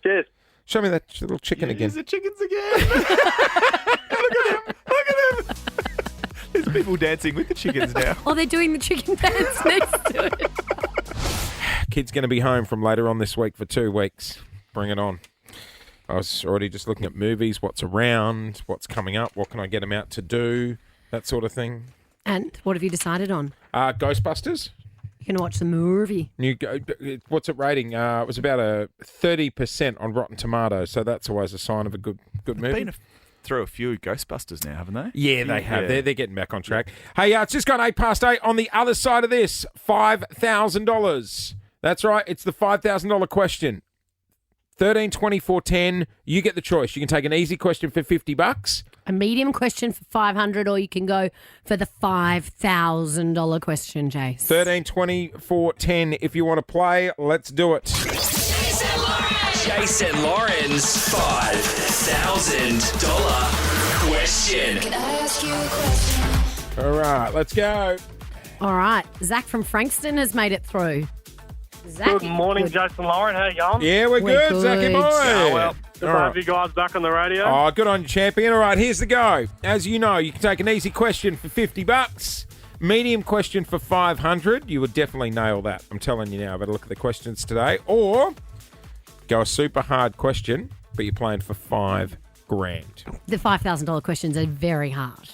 Cheers. Show me that little chicken again. There's the chickens again. Look at them. Look at them. There's people dancing with the chickens now. Oh, they're doing the chicken dance next to it. Kid's going to be home from later on this week for 2 weeks. Bring it on. I was already just looking at movies, what's around, what's coming up, what can I get him out to do, that sort of thing. And what have you decided on? Ghostbusters. You're going to watch the movie. What's it rating? It was about a 30% on Rotten Tomatoes, so that's always a sign of a good movie. Been through a few Ghostbusters now, haven't they? Yeah, they have. Yeah. They're getting back on track. Hey, it's just gone 8 past 8. On the other side of this, $5,000 That's right. It's the $5,000 question. 13, 24, 10. You get the choice. You can take an easy question for $50. A medium question for $500, or you can go for the $5,000 question, Jase. 13, 24, 10. If you want to play, let's do it. Jase and Lauren's $5,000 question. Can I ask you a question? All right, let's go. All right. Zach from Frankston has made it through. Zach, Good morning, Jason Lauren. How you going? Yeah, we're good, Zachy boy. Oh, well, good All to right. have you guys back on the radio. Oh, good on you, champion. All right, here's the go. As you know, you can take an easy question for $50, medium question for $500. You would definitely nail that. I'm telling you now. Better look at the questions today, or go a super hard question, but you're playing for $5,000. the $5,000 questions are very hard.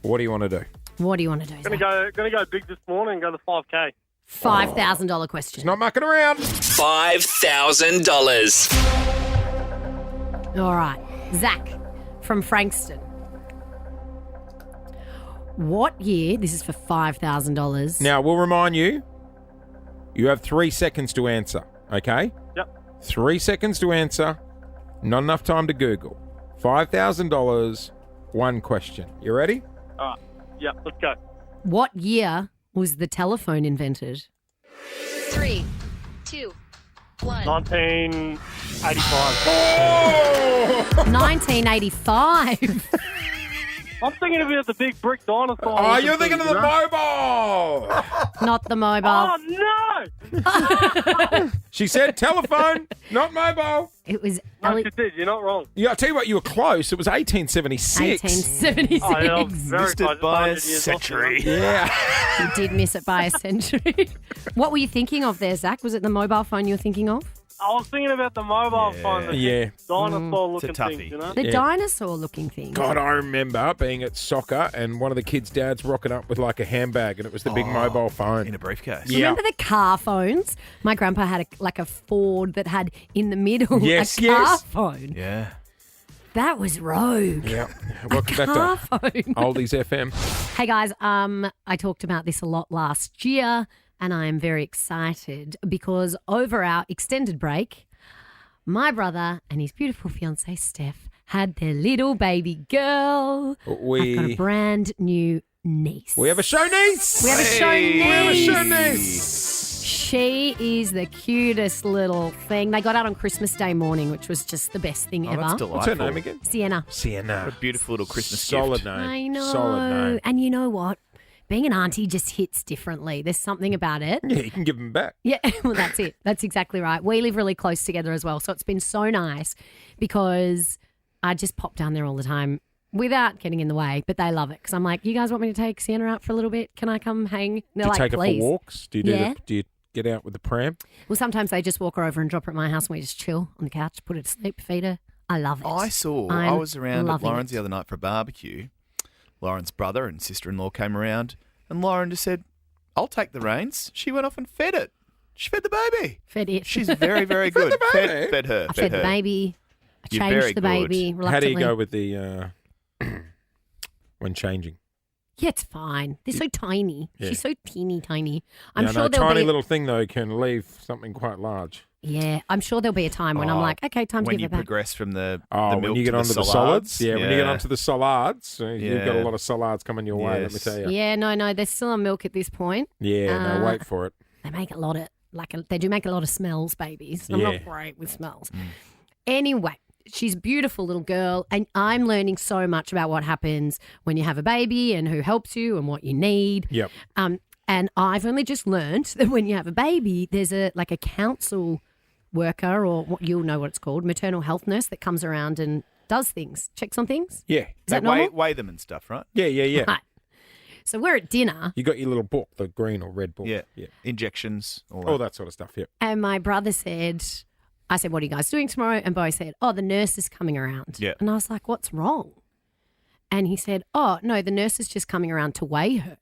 What do you want to do? What do you want to do, Zach? Gonna go big this morning and go to 5K. $5,000 question. Not mucking around. $5,000. All right. Zach from Frankston. What year, this is for $5,000. Now, we'll remind you, you have 3 seconds to answer, okay? Yep. 3 seconds to answer. Not enough time to Google. $5,000, one question. You ready? All right. Yep, let's go. What year was the telephone invented? 3, 2, 1. 1985. 1985. I'm thinking about the big brick dinosaur. Oh, you're thinking of the mobile. Not the mobile. Oh, no! She said telephone, not mobile. It was... No, she did. You're not wrong. Yeah, I'll tell you what, you were close. It was 1876. 1876. Oh, yeah, very Missed close. it by a 100 years off, century. Yeah. You did miss it by a century. What were you thinking of there, Zach? Was it the mobile phone you were thinking of? I was thinking about the mobile phone. The Yeah. dinosaur-looking It's a toughie. thing, you know? The Yeah. dinosaur-looking thing. God, I remember being at soccer and one of the kids' dads rocking up with like a handbag and it was the big mobile phone. In a briefcase. Yeah. Remember the car phones? My grandpa had a Ford that had in the middle Yes, a car yes. phone. Yeah. That was rogue. Yeah. Welcome back Car to phone. Oldies FM. Hey guys, I talked about this a lot last year, and I am very excited because over our extended break, my brother and his beautiful fiancée Steph had their little baby girl. I've got a brand new niece. We have a show niece. We have a show niece. We have a show niece. She is the cutest little thing. They got out on Christmas Day morning, which was just the best thing ever. That's delightful. What's her name again? Sienna. Sienna. What a beautiful little Christmas Solid gift. name. I know. Solid name. And you know what? Being an auntie just hits differently. There's something about it. Yeah, you can give them back. Yeah, well, that's it. That's exactly right. We live really close together as well. So it's been so nice because I just pop down there all the time without getting in the way. But they love it because I'm like, you guys want me to take Sienna out for a little bit? Can I come hang? And they're Do you like, take please. her for walks? Do you do Yeah. do you get out with the pram? Well, sometimes they just walk her over and drop her at my house and we just chill on the couch, put her to sleep, feed her. I love it. I was around at Lauren's the other night for a barbecue. Lauren's brother and sister-in-law came around and Lauren just said, I'll take the reins. She went off and fed it. She fed the baby. Fed it. She's very, very good. Fed her. I fed the baby. I You're very changed the baby good. reluctantly. How do you go with the when changing? Yeah, it's fine. They're so tiny. Yeah. She's so teeny tiny. I'm Now, sure no, there'll tiny be little thing though can leave something quite large. Yeah, I'm sure there'll be a time when I'm like, okay, time to when give you it back. progress from the when milk you get to onto the the solids, when you get Yeah. onto the solids, you've got a Yeah. lot of solids coming your way. Let me Yes. tell you. Yeah, no, there's still on milk at this point. Yeah, no, wait for it. They make a lot of they do make a lot of smells, babies. I'm Yeah. not great with smells. Anyway, she's a beautiful little girl, and I'm learning so much about what happens when you have a baby and who helps you and what you need. Yep. And I've only just learned that when you have a baby, there's a council worker, or what you'll know what it's called, maternal health nurse that comes around and does things, checks on things. Yeah. Is that They normal? weigh them and stuff, right? Yeah. Right. So we're at dinner, You got your little book, the green or red book. Yeah. Injections, All that sort of stuff. Yep. and my brother said, I said, what are you guys doing tomorrow? And Bo said, the nurse is coming around. Yeah. And I was like, what's wrong? And he said, no, the nurse is just coming around to weigh her.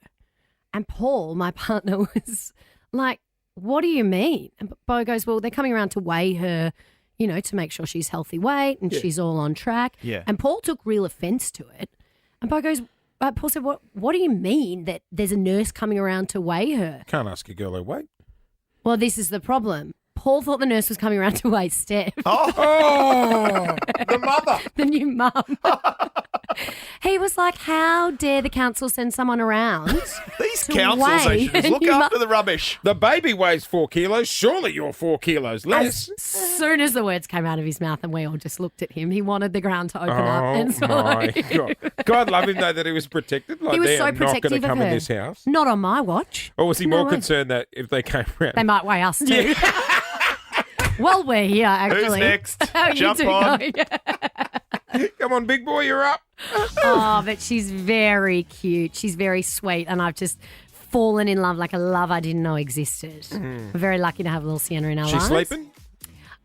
And Paul, my partner, was like, what do you mean? And Bo goes, well, they're coming around to weigh her, to make sure she's healthy weight and she's all on track. Yeah. And Paul took real offense to it. And Bo goes, Paul said, what do you mean that there's a nurse coming around to weigh her? Can't ask a girl her weight. Well, this is the problem. Paul thought the nurse was coming around to wait Steph. Oh, the mother. The new mum. He was like, how dare the council send someone around? These to councils, they weigh should just a look new after the rubbish. The baby weighs 4 kilos. Surely you're 4 kilos less. As soon as the words came out of his mouth and we all just looked at him, he wanted the ground to open up. And so my God. God love him, though, that he was protected. Like, he was they so are not going protective to come of her. in this house. Not on my watch. Or was he No more way. concerned that if they came around? They might weigh us too. Well, we're here, actually. Who's next? How are you Jump two on. going? Come on, big boy, you're up. Oh, but she's very cute. She's very sweet. And I've just fallen in love like a love I didn't know existed. We're very lucky to have little Sienna in our She's lives. sleeping?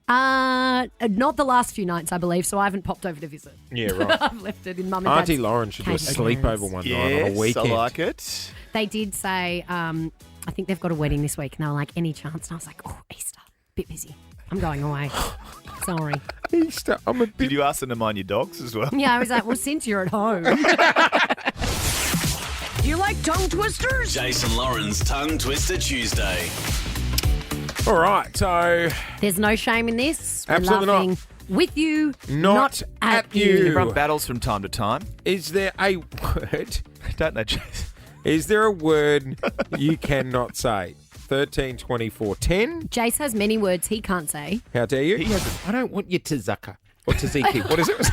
Not the last few nights, I believe, so I haven't popped over to visit. Yeah, right. I've left it in mum and Aunty dad's Lauren should do a case. sleepover one night on a Yes, weekend. I like it. They did say, I think they've got a wedding this week, and they were like, any chance? And I was like, oh, Easter, bit busy. I'm going away. Sorry. Easter, I'm a bit... Did you ask them to mind your dogs as well? Yeah, I was like, well, since you're at home. You like tongue twisters? Jason Lauren's Tongue Twister Tuesday. All right, so... There's no shame in this. We're Absolutely not. laughing with you, Not at you. Everyone battles from time to time. Is there a word... Don't they, Jase? Is there a word you cannot say? 13, 24, 10. Jase has many words he can't say. How dare you? I don't want you to Zucker. Or Taziki. What is it?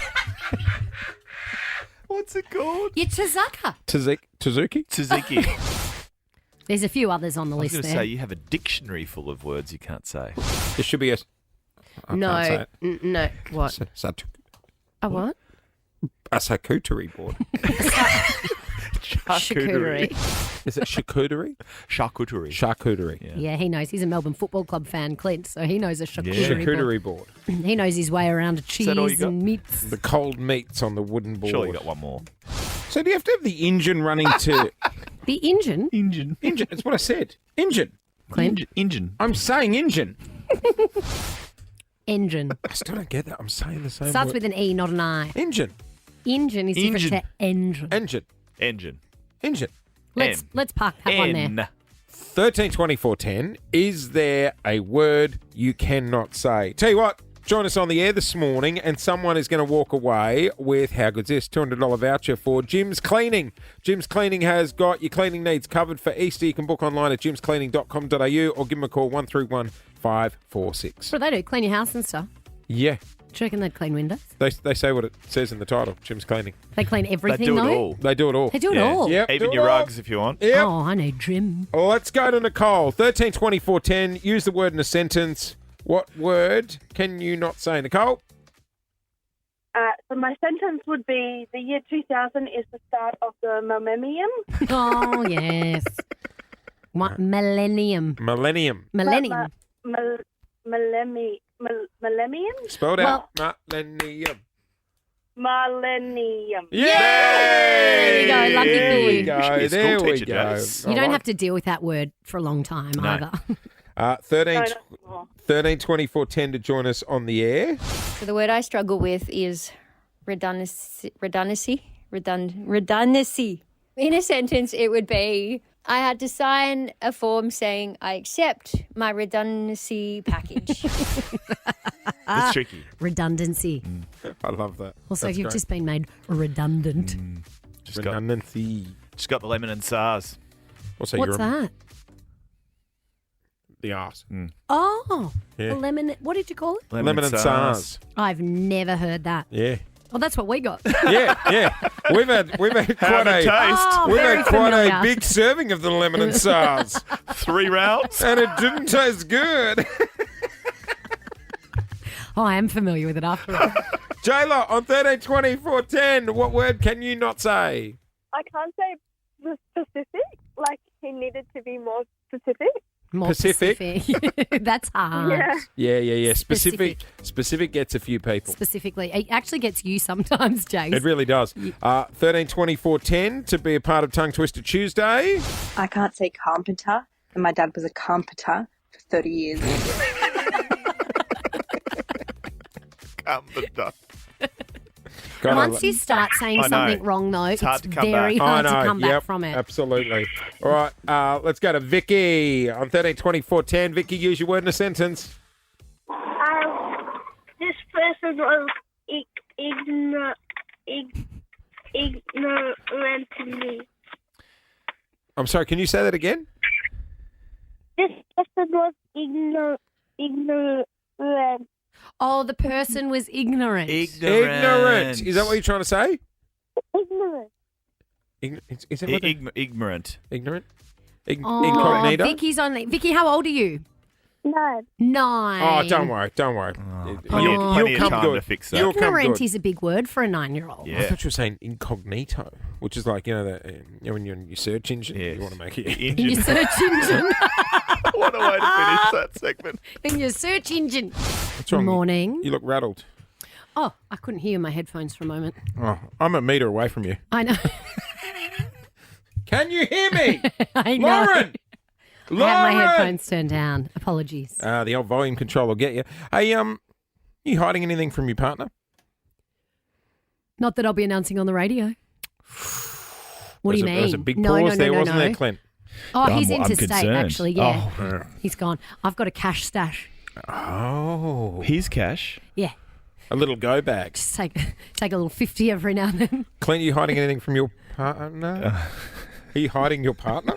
What's it called? It's Tazaka. Tazuki? Tzatziki. There's a few others on the I was list going to there. say, you have a dictionary full of words you can't say. There should be a... I can't say it. No. What? A what? A charcuterie board. Charcuterie. Is it charcuterie? Charcuterie. Charcuterie. Yeah, he knows. He's a Melbourne Football Club fan, Clint, so he knows a charcuterie, Charcuterie board. He knows his way around a cheese that all you got? and meats. The cold meats on the wooden board. Sure, you got one more. So do you have to have the engine running to... The engine? Engine. Engine. That's what I said. Engine. Clint? Engine. I'm saying engine. Engine. I still don't get that. I'm saying the same Starts word. with an E, not an I. Engine. Engine is different to engine. Engine. Engine. Engine. Let's park that one there. 13, 24, 10. Is there a word you cannot say? Tell you what, join us on the air this morning and someone is going to walk away with, how good's this, $200 voucher for Jim's Cleaning. Jim's Cleaning has got your cleaning needs covered for Easter. You can book online at jimscleaning.com.au or give them a call 131 546. What do they do? Clean your house and stuff? Yeah. Do you reckon they'd clean windows? They say what it says in the title, Jim's Cleaning. They clean everything, They do it though? all. They do it all. They do it all? Yep, Even do your it all. rugs if you want. Yep. Oh, I know Jim. Let's go to Nicole. 13, 24, 10. Use the word in a sentence. What word can you not say, Nicole? So my sentence would be the year 2000 is the start of the millennium. Oh, yes. What? Millennium. Millennium. Millennium. Millennium? Spelled out. Millennium. Millennium. Yay! There you go. Lucky for There we you. go. You should be a There school we teacher, go. Jase. You don't have to deal with that word for a long time either. 13, 13, 24, 10 to join us on the air. So the word I struggle with is redundancy. In a sentence, it would be, I had to sign a form saying I accept my redundancy package. That's tricky. Redundancy. I love that. Also, That's you've great. just been made redundant. Redundancy. Just got the lemon and SARS. Also, What's that? The arse. Oh, Yeah. the lemon. What did you call it? Lemon and SARS. I've never heard that. Yeah. Oh, that's what we got. Yeah. We've had quite a Oh, we've very had quite familiar. a big serving of the lemon and SARS. 3 rounds. And it didn't taste good. Oh, I am familiar with it after all. Jayla, on 13, 24, 10, what word can you not say? I can't say the specific. Like, he needed to be more specific. More Pacific. specific. That's hard. Yeah. Yeah. Specific gets a few people. Specifically. It actually gets you sometimes, Jase. It really does. 13, 24, 10 to be a part of Tongue Twister Tuesday. I can't say carpenter, and my dad was a carpenter for 30 years. Once you start saying I know. something wrong, though, it's hard to come very back. hard I to know. come back Yep, from it. Absolutely. All right, let's go to Vicky on 13-24-10. Vicky, use your word in a sentence. This person was ignorant to me. I'm sorry, can you say that again? This person was ignorant. Oh, the person was ignorant. Ignorant. Is that what you're trying to say? Ignorant. Is that what Ignorant. Ignorant? Oh, Incognito? Vicky's on. Vicky, how old are you? 9. 9. Oh, don't worry. Plenty of time good. to fix that. You'll come Ignorant good. is a big word for a 9-year-old. I thought you were saying incognito, which is like, when you're in your search engine, you want to make it In your search engine. What a way to finish that segment. In your search engine. What's wrong? Morning. You look rattled. Oh, I couldn't hear my headphones for a moment. Oh, I'm a metre away from you. I know. Can you hear me? I know. Lauren! I had my headphones turned down. Apologies. The old volume control will get you. Hey, you hiding anything from your partner? Not that I'll be announcing on the radio. What do you mean? There was a big pause there, wasn't there, Clint? Oh, he's I'm interstate, concerned. actually, yeah. Oh. He's gone. I've got a cash stash. Oh. His cash? Yeah. A little go bag. Just take a little 50 every now and then. Clint, you hiding anything from your partner? Are you hiding your partner?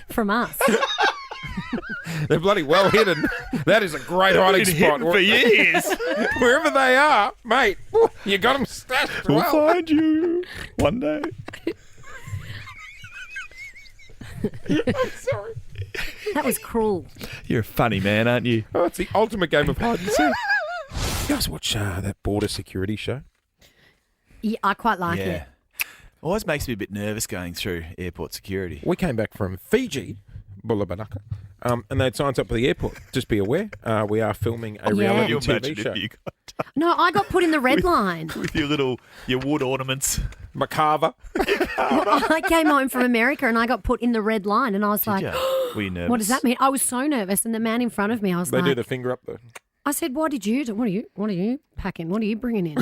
From us. They're bloody well hidden. That is a great hiding Been spot. hidden for years. Wherever they are, mate, you got them stashed We'll well. find you one day. I'm sorry. That was cruel. You're a funny man, aren't you? Oh, it's the ultimate game of hide and seek. You guys watch that border security show? Yeah, I quite like it. Always makes me a bit nervous going through airport security. We came back from Fiji, Bulabanaka, and they'd signed us up for the airport. Just be aware, we are filming a reality TV show. You No, I got put in the red line. with your wood ornaments. Macabre. Well, I came home from America and I got put in the red line and I was like, Were you nervous? what does that mean? I was so nervous and the man in front of me, I was They like, do the finger up the... I said, what did you do? What are you packing? What are you bringing in?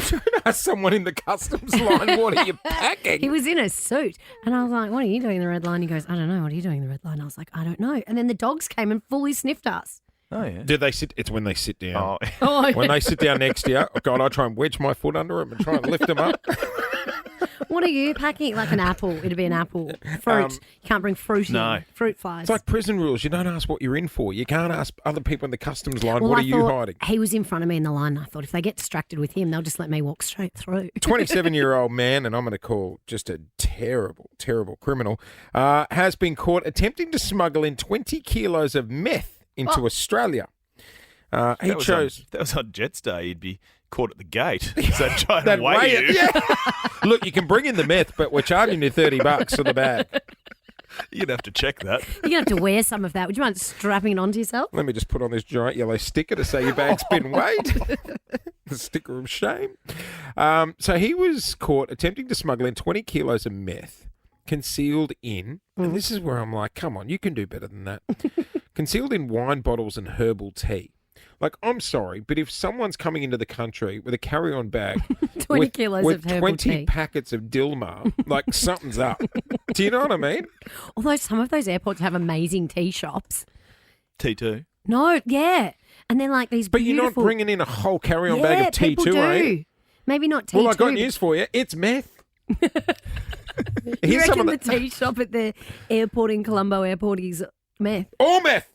Someone in the customs line, what are you packing? He was in a suit. And I was like, what are you doing in the red line? He goes, I don't know. What are you doing in the red line? I was like, I don't know. And then the dogs came and fully sniffed us. Oh, yeah. Do they sit? It's when they sit down. Oh, yeah. When they sit down next to you, oh God, I try and wedge my foot under them and try and lift them up. What are you packing? Like an apple. It'd be an apple. Fruit. You can't bring fruit in. No. Fruit flies. It's like prison rules. You don't ask what you're in for. You can't ask other people in the customs line, Well, what I are you thought hiding? He was in front of me in the line. I thought if they get distracted with him, they'll just let me walk straight through. 27-year-old man, and I'm going to call just a terrible, terrible criminal, has been caught attempting to smuggle in 20 kilos of meth into Australia. He chose... That was on Jets Day. You'd be caught at the gate. So they'd try and weigh weigh you. it, yeah. Look, you can bring in the meth, but we're charging you $30 for the bag. You'd have to check that. You're going to have to wear some of that. Would you mind strapping it onto yourself? Let me just put on this giant yellow sticker to say your bag's been weighed. The sticker of shame. So he was caught attempting to smuggle in 20 kilos of meth concealed in, and this is where I'm like, come on, you can do better than that. Concealed in wine bottles and herbal tea. Like, I'm sorry, but if someone's coming into the country with a carry-on bag 20 kilos with of herbal 20 tea. packets of Dilmah, like, something's up. Do you know what I mean? Although some of those airports have amazing tea shops. T2. No, yeah. And then like these But you're not beautiful... bringing in a whole carry-on yeah, bag of tea people too, do. are you? Maybe not tea Well, I got too, news for you. It's meth. You Here's some reckon of the tea shop at the airport in Colombo Airport is meth? All meth.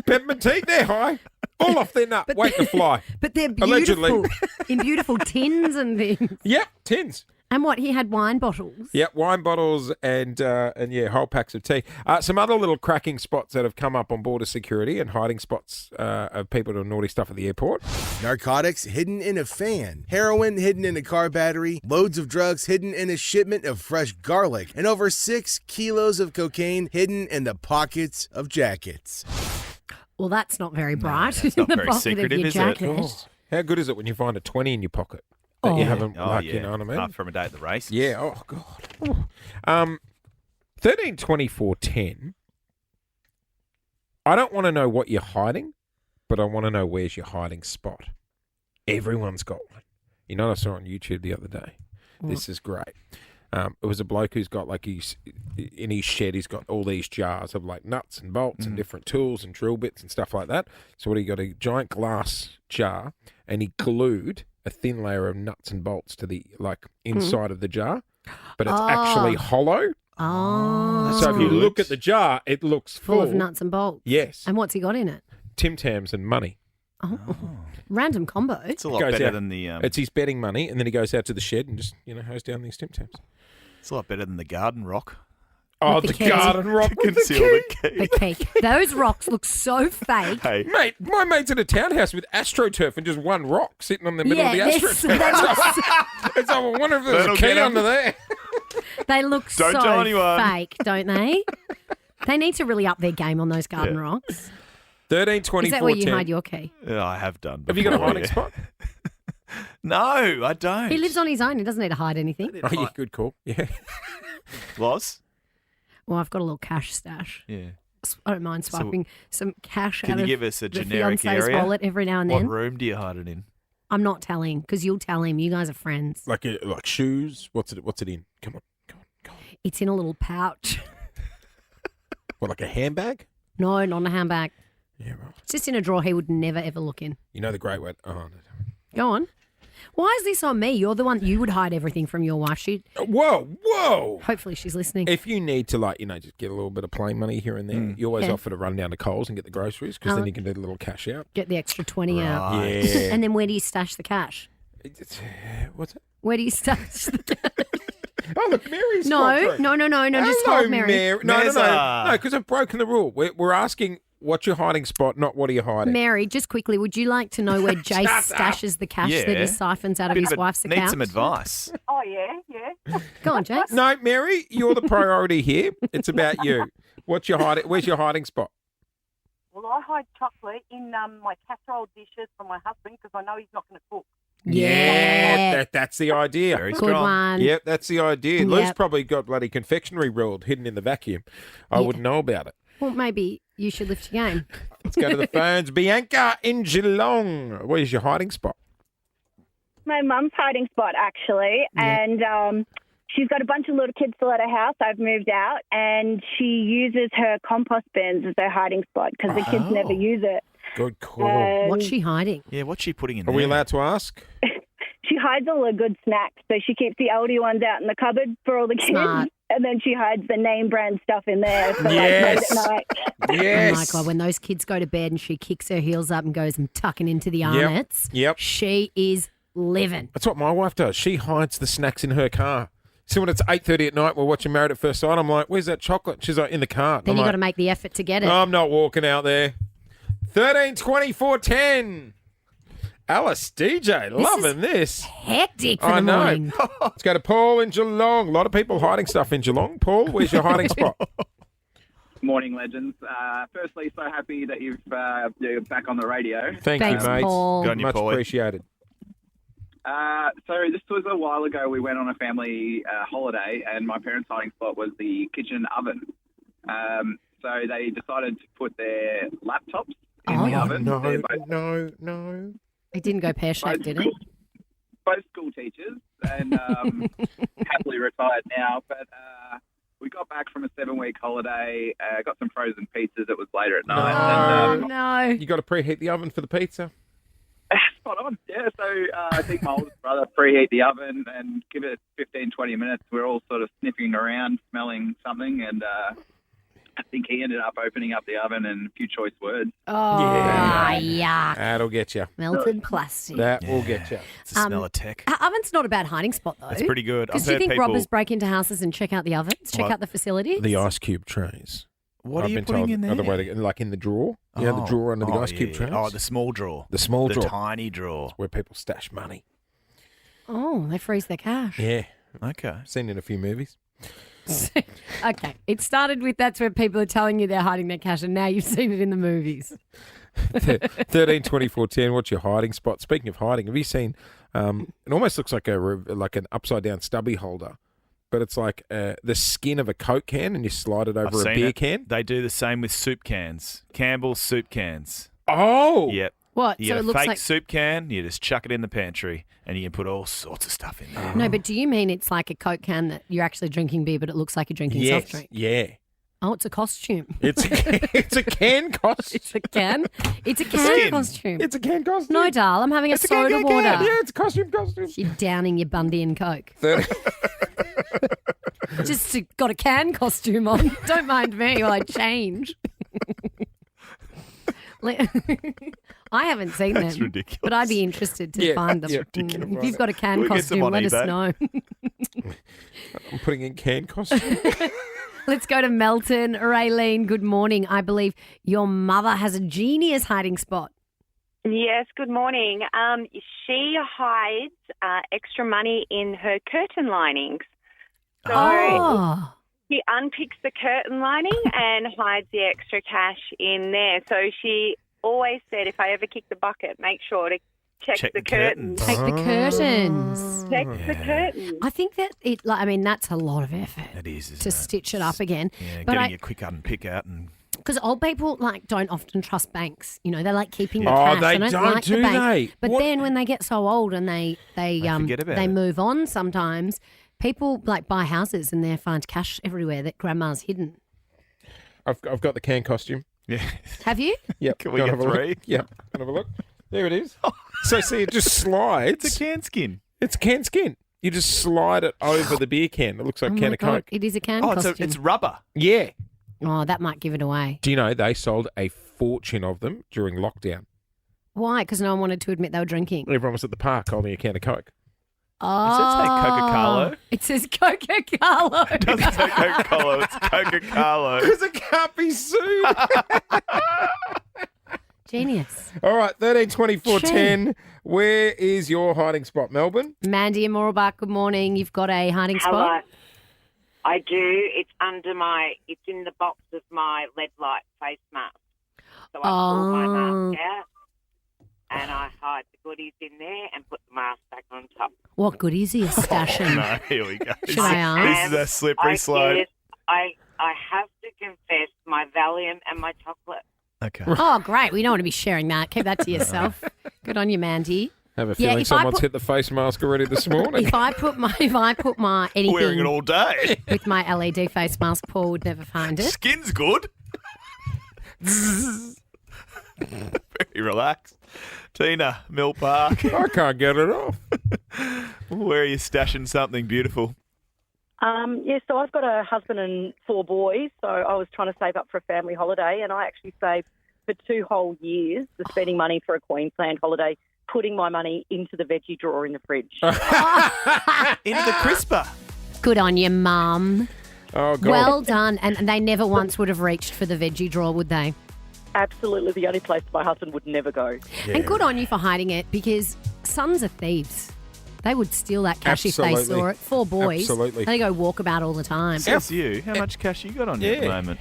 Peppermint tea, they're high. All off their nut, wait to fly. But they're beautiful. Allegedly. In beautiful tins and things. Yep, tins. And what, he had wine bottles? Yep, wine bottles and yeah, whole packs of tea. Some other little cracking spots that have come up on border security and hiding spots of people doing naughty stuff at the airport. Narcotics hidden in a fan, heroin hidden in a car battery, loads of drugs hidden in a shipment of fresh garlic, and over 6 kilos of cocaine hidden in the pockets of jackets. Well, that's not very bright. That's not in the very pocket secretive, of your is it? jacket. Oh, how good is it when you find a 20 in your pocket that you haven't, you know what I mean? From a day at the races. Yeah, oh, God. 13-24-10. I don't want to know what you're hiding, but I want to know where's your hiding spot. Everyone's got one. You know what I saw on YouTube the other day? This is great. It was a bloke who's got in his shed, he's got all these jars of like nuts and bolts and different tools and drill bits and stuff like that. So he got a giant glass jar and he glued a thin layer of nuts and bolts to the inside of the jar, but it's actually hollow. Oh. So if you look at the jar, it looks Full of nuts and bolts. Yes. And what's he got in it? Tim Tams and money. Oh. Random combo. It's a lot better than the... It's his betting money, and then he goes out to the shed and just, hose down these Tim Tams. It's a lot better than the garden rock. Oh, the garden rock with the key. The key. Those rocks look so fake. Hey. Mate, my mate's in a townhouse with AstroTurf and just one rock sitting on the middle of the AstroTurf. It's I wonder if there's a key under there. They look Don't tell anyone. fake, don't they? They need to really up their game on those garden rocks. 13, 24, Is that where you 10. hide your key? Yeah, I have done. Have you got a before, hiding yeah. spot? No, I don't. He lives on his own. He doesn't need to hide anything. Oh, yeah, good call. Yeah. Loz? Well, I've got a little cash stash. Yeah. I don't mind swiping some cash out Can you of give us a the generic fiance's area? wallet every now and What then. room do you hide it in? I'm not telling because you'll tell him. You guys are friends. Like shoes? What's it in? Come on. It's in a little pouch. What, like a handbag? No, not a handbag. Yeah, right. It's just in a drawer he would never, ever look in. You know the great word? Oh, no. Go on. Why is this on me? You're the one, you would hide everything from your wife. Whoa. Hopefully she's listening. If you need to, just get a little bit of plane money here and there, you always offer to run down to Coles and get the groceries because then you can do the little cash out. Get the extra 20 out. Yeah. And then where do you stash the cash? What's it? Where do you stash the cash? Oh, look, Mary's No, just hold Mary. No, because I've broken the rule. We're asking what's your hiding spot, not what are you hiding. Mary, just quickly, would you like to know where Jase stashes the cash that he siphons out of his wife's account? Need some advice. Oh, yeah. Go on, Jase. No, Mary, you're the priority here. It's about you. What's your hiding? Where's your hiding spot? Well, I hide chocolate in my casserole dishes for my husband because I know he's not going to cook. Yeah, that's the idea. Very Good strong. one. Yep, that's the idea. Yep. Lou's probably got bloody confectionery rolled hidden in the vacuum. I wouldn't know about it. Well, maybe you should lift your game. Let's go to the phones. Bianca in Geelong. Where's your hiding spot? My mum's hiding spot, actually. Yeah. And she's got a bunch of little kids still at her house. I've moved out. And she uses her compost bins as her hiding spot because the kids never use it. Good call. What's she hiding? Yeah, what's she putting in Are there? we allowed to ask? She hides all the good snacks. So she keeps the oldie ones out in the cupboard for all the kids. Smart. And then she hides the name brand stuff in there for Yes. late at night. Yes. Oh my God, when those kids go to bed and she kicks her heels up and goes and tucking into the arnets, Yep. she is living. That's what my wife does. She hides the snacks in her car. So when it's 8:30 at night, we're watching Married at First Sight. I'm like, "Where's that chocolate?" She's like, "In the car." Then I'm you got like, to make the effort to get it. I'm not walking out there. 13, 24, 10. Alice, DJ, loving this. Hectic for I the know. morning. Let's go to Paul in Geelong. A lot of people hiding stuff in Geelong. Paul, where's your hiding spot? Morning, legends. Firstly, so happy that you're back on the radio. Thanks, you, mate. Paul. Good on you, Much Paulie. appreciated. So this was a while ago. We went on a family holiday, and my parents' hiding spot was the kitchen oven. So they decided to put their laptops in the oven. They're No. It didn't go pear-shaped, did it? both school teachers and happily retired now. But we got back from a 7-week holiday, got some frozen pizzas. It was later at night. Oh, no. You got to preheat the oven for the pizza? Spot on. Yeah, so I think my oldest brother preheat the oven and give it 15, 20 minutes. We're all sort of sniffing around, smelling something, and I think he ended up opening up the oven and a few choice words. Oh, yuck. That'll get you. Melted plastic. That will get you. It's the smell of tech. Oven's not a bad hiding spot, though. It's pretty good. Because I've do you heard think people- robbers break into houses and check out the ovens, check Well, out the facilities? The ice cube trays. What I've are you been putting told in there? Other way to, like in the drawer. You know, the drawer under the ice cube trays? Oh, the small drawer. The small drawer. The tiny drawer. Where people stash money. Oh, they freeze their cash. Yeah. Okay. Seen in a few movies. Okay, it started with that's where people are telling you they're hiding their cash, and now you've seen it in the movies. 13, 24, 10, what's your hiding spot? Speaking of hiding, have you seen, it almost looks like an upside down stubby holder, but it's like the skin of a Coke can and you slide it over I've a seen beer it. can. They do the same with soup cans. Campbell's soup cans. Oh! Yep. What? You So get it a looks fake like. soup can, you just chuck it in the pantry, and you can put all sorts of stuff in there. No, but do you mean it's like a Coke can that you're actually drinking beer, but it looks like you're drinking soft Yes. drink? Yeah. Oh, it's a costume. It's a can costume. It's a can. It's a can Skin. costume. It's a can costume. No, Darl, I'm having a soda water. Yeah, it's a costume. You're downing your Bundy and Coke. 30. Just got a can costume on. Don't mind me while I change. I haven't seen That's them, ridiculous. but I'd be interested to find them. If you've got a can We'll get some costume, on let us eBay. know. I'm putting in can costume. Let's go to Melton. Raylene, good morning. I believe your mother has a genius hiding spot. Yes, good morning. She hides extra money in her curtain linings. So Oh. she unpicks the curtain lining and hides the extra cash in there. So she always said, if I ever kick the bucket, make sure to check the curtains. Take the curtains. Check the curtains. I think that that's a lot of effort. It is, isn't to it? stitch it up again. Yeah, but getting a quick unpick out and because old people don't often trust banks. You know, they like keeping the Oh, cash. they don't don't, like do the bank. they? But What? then when they get so old and they forget about it. move on, sometimes people buy houses and they find cash everywhere that grandma's hidden. I've got the can costume. Yeah. Have you? Yep. Can we Go get have a look. three? Yep. Can I have a look? There it is. So see, it just slides. It's a can skin. It's a can skin. You just slide it over the beer can. It looks like Oh a can my of God, Coke. it is a can Oh, costume. it's rubber. Yeah. Oh, that might give it away. Do you know they sold a fortune of them during lockdown? Why? Because no one wanted to admit they were drinking. Everyone was at the park holding a can of Coke. Oh, Does it say Coca-Cola? It says Coca-Cola. It doesn't say Coca-Cola, it's Coca-Cola. Because it can't be sued. Genius. All right, 13 24 10. Where is your hiding spot, Melbourne? Mandy and Moorabach, good morning. You've got a hiding Hello. spot? I do. It's it's in the box of my lead light face mask. So I pull my mask out and I hide the goodies in there and put the mask back on top. What goodies are you stashing? No, here we go. Should I ask? This is a slippery slope. Yes, I have to confess my Valium and my chocolate. Okay. Oh, great. We don't want to be sharing that. Keep that to yourself. Good on you, Mandy. Have a feeling if I someone's put- hit the face mask already this morning. If I put my anything Wearing it all day. with my LED face mask, Paul would never find it. Skin's good. Very relaxed. Tina, Mill Park. I can't get it off. Where are you stashing something beautiful? So I've got a husband and 4 boys, so I was trying to save up for a family holiday, and I actually saved for 2 whole years the spending money for a Queensland holiday, putting my money into the veggie drawer in the fridge. Into the crisper. Good on you, Mum. Oh, God. Well done. And they never once would have reached for the veggie drawer, would they? Absolutely the only place my husband would never go. And good on you for hiding it, because sons are thieves. They would steal that cash if they Absolutely. saw it. 4 boys. Absolutely. They go walkabout all the time. Says you. How much cash you got on you at the Yeah. moment?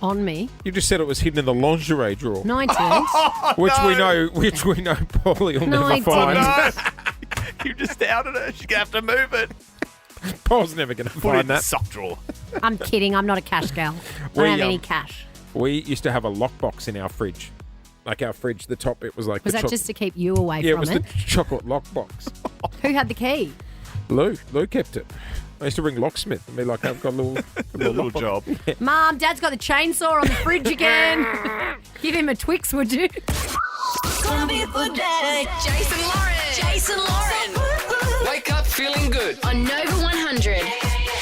On me. You just said it was hidden in the lingerie drawer. No, I didn't. Which we know Paulie will No, never I find. didn't. You just outed her. She's going to have to move it. Paul's never going to Put it in find the that. sock drawer. I'm kidding. I'm not a cash gal. I We, don't have any um, cash. We used to have a lockbox in our fridge. Like our fridge, the top, it was like Was the that just to keep you away Yeah, it from was it? the chocolate lockbox. Who had the key? Lou kept it. I used to ring locksmith and be like, I've got a little, little job. Yeah. Mum, Dad's got the chainsaw on the fridge again. Give him a Twix, would you? Gonna be a good day. Jason Lauren. Jason Lauren. Wake up feeling good. On Nova 100.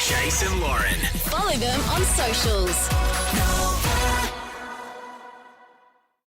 Jason Lauren. Follow them on socials.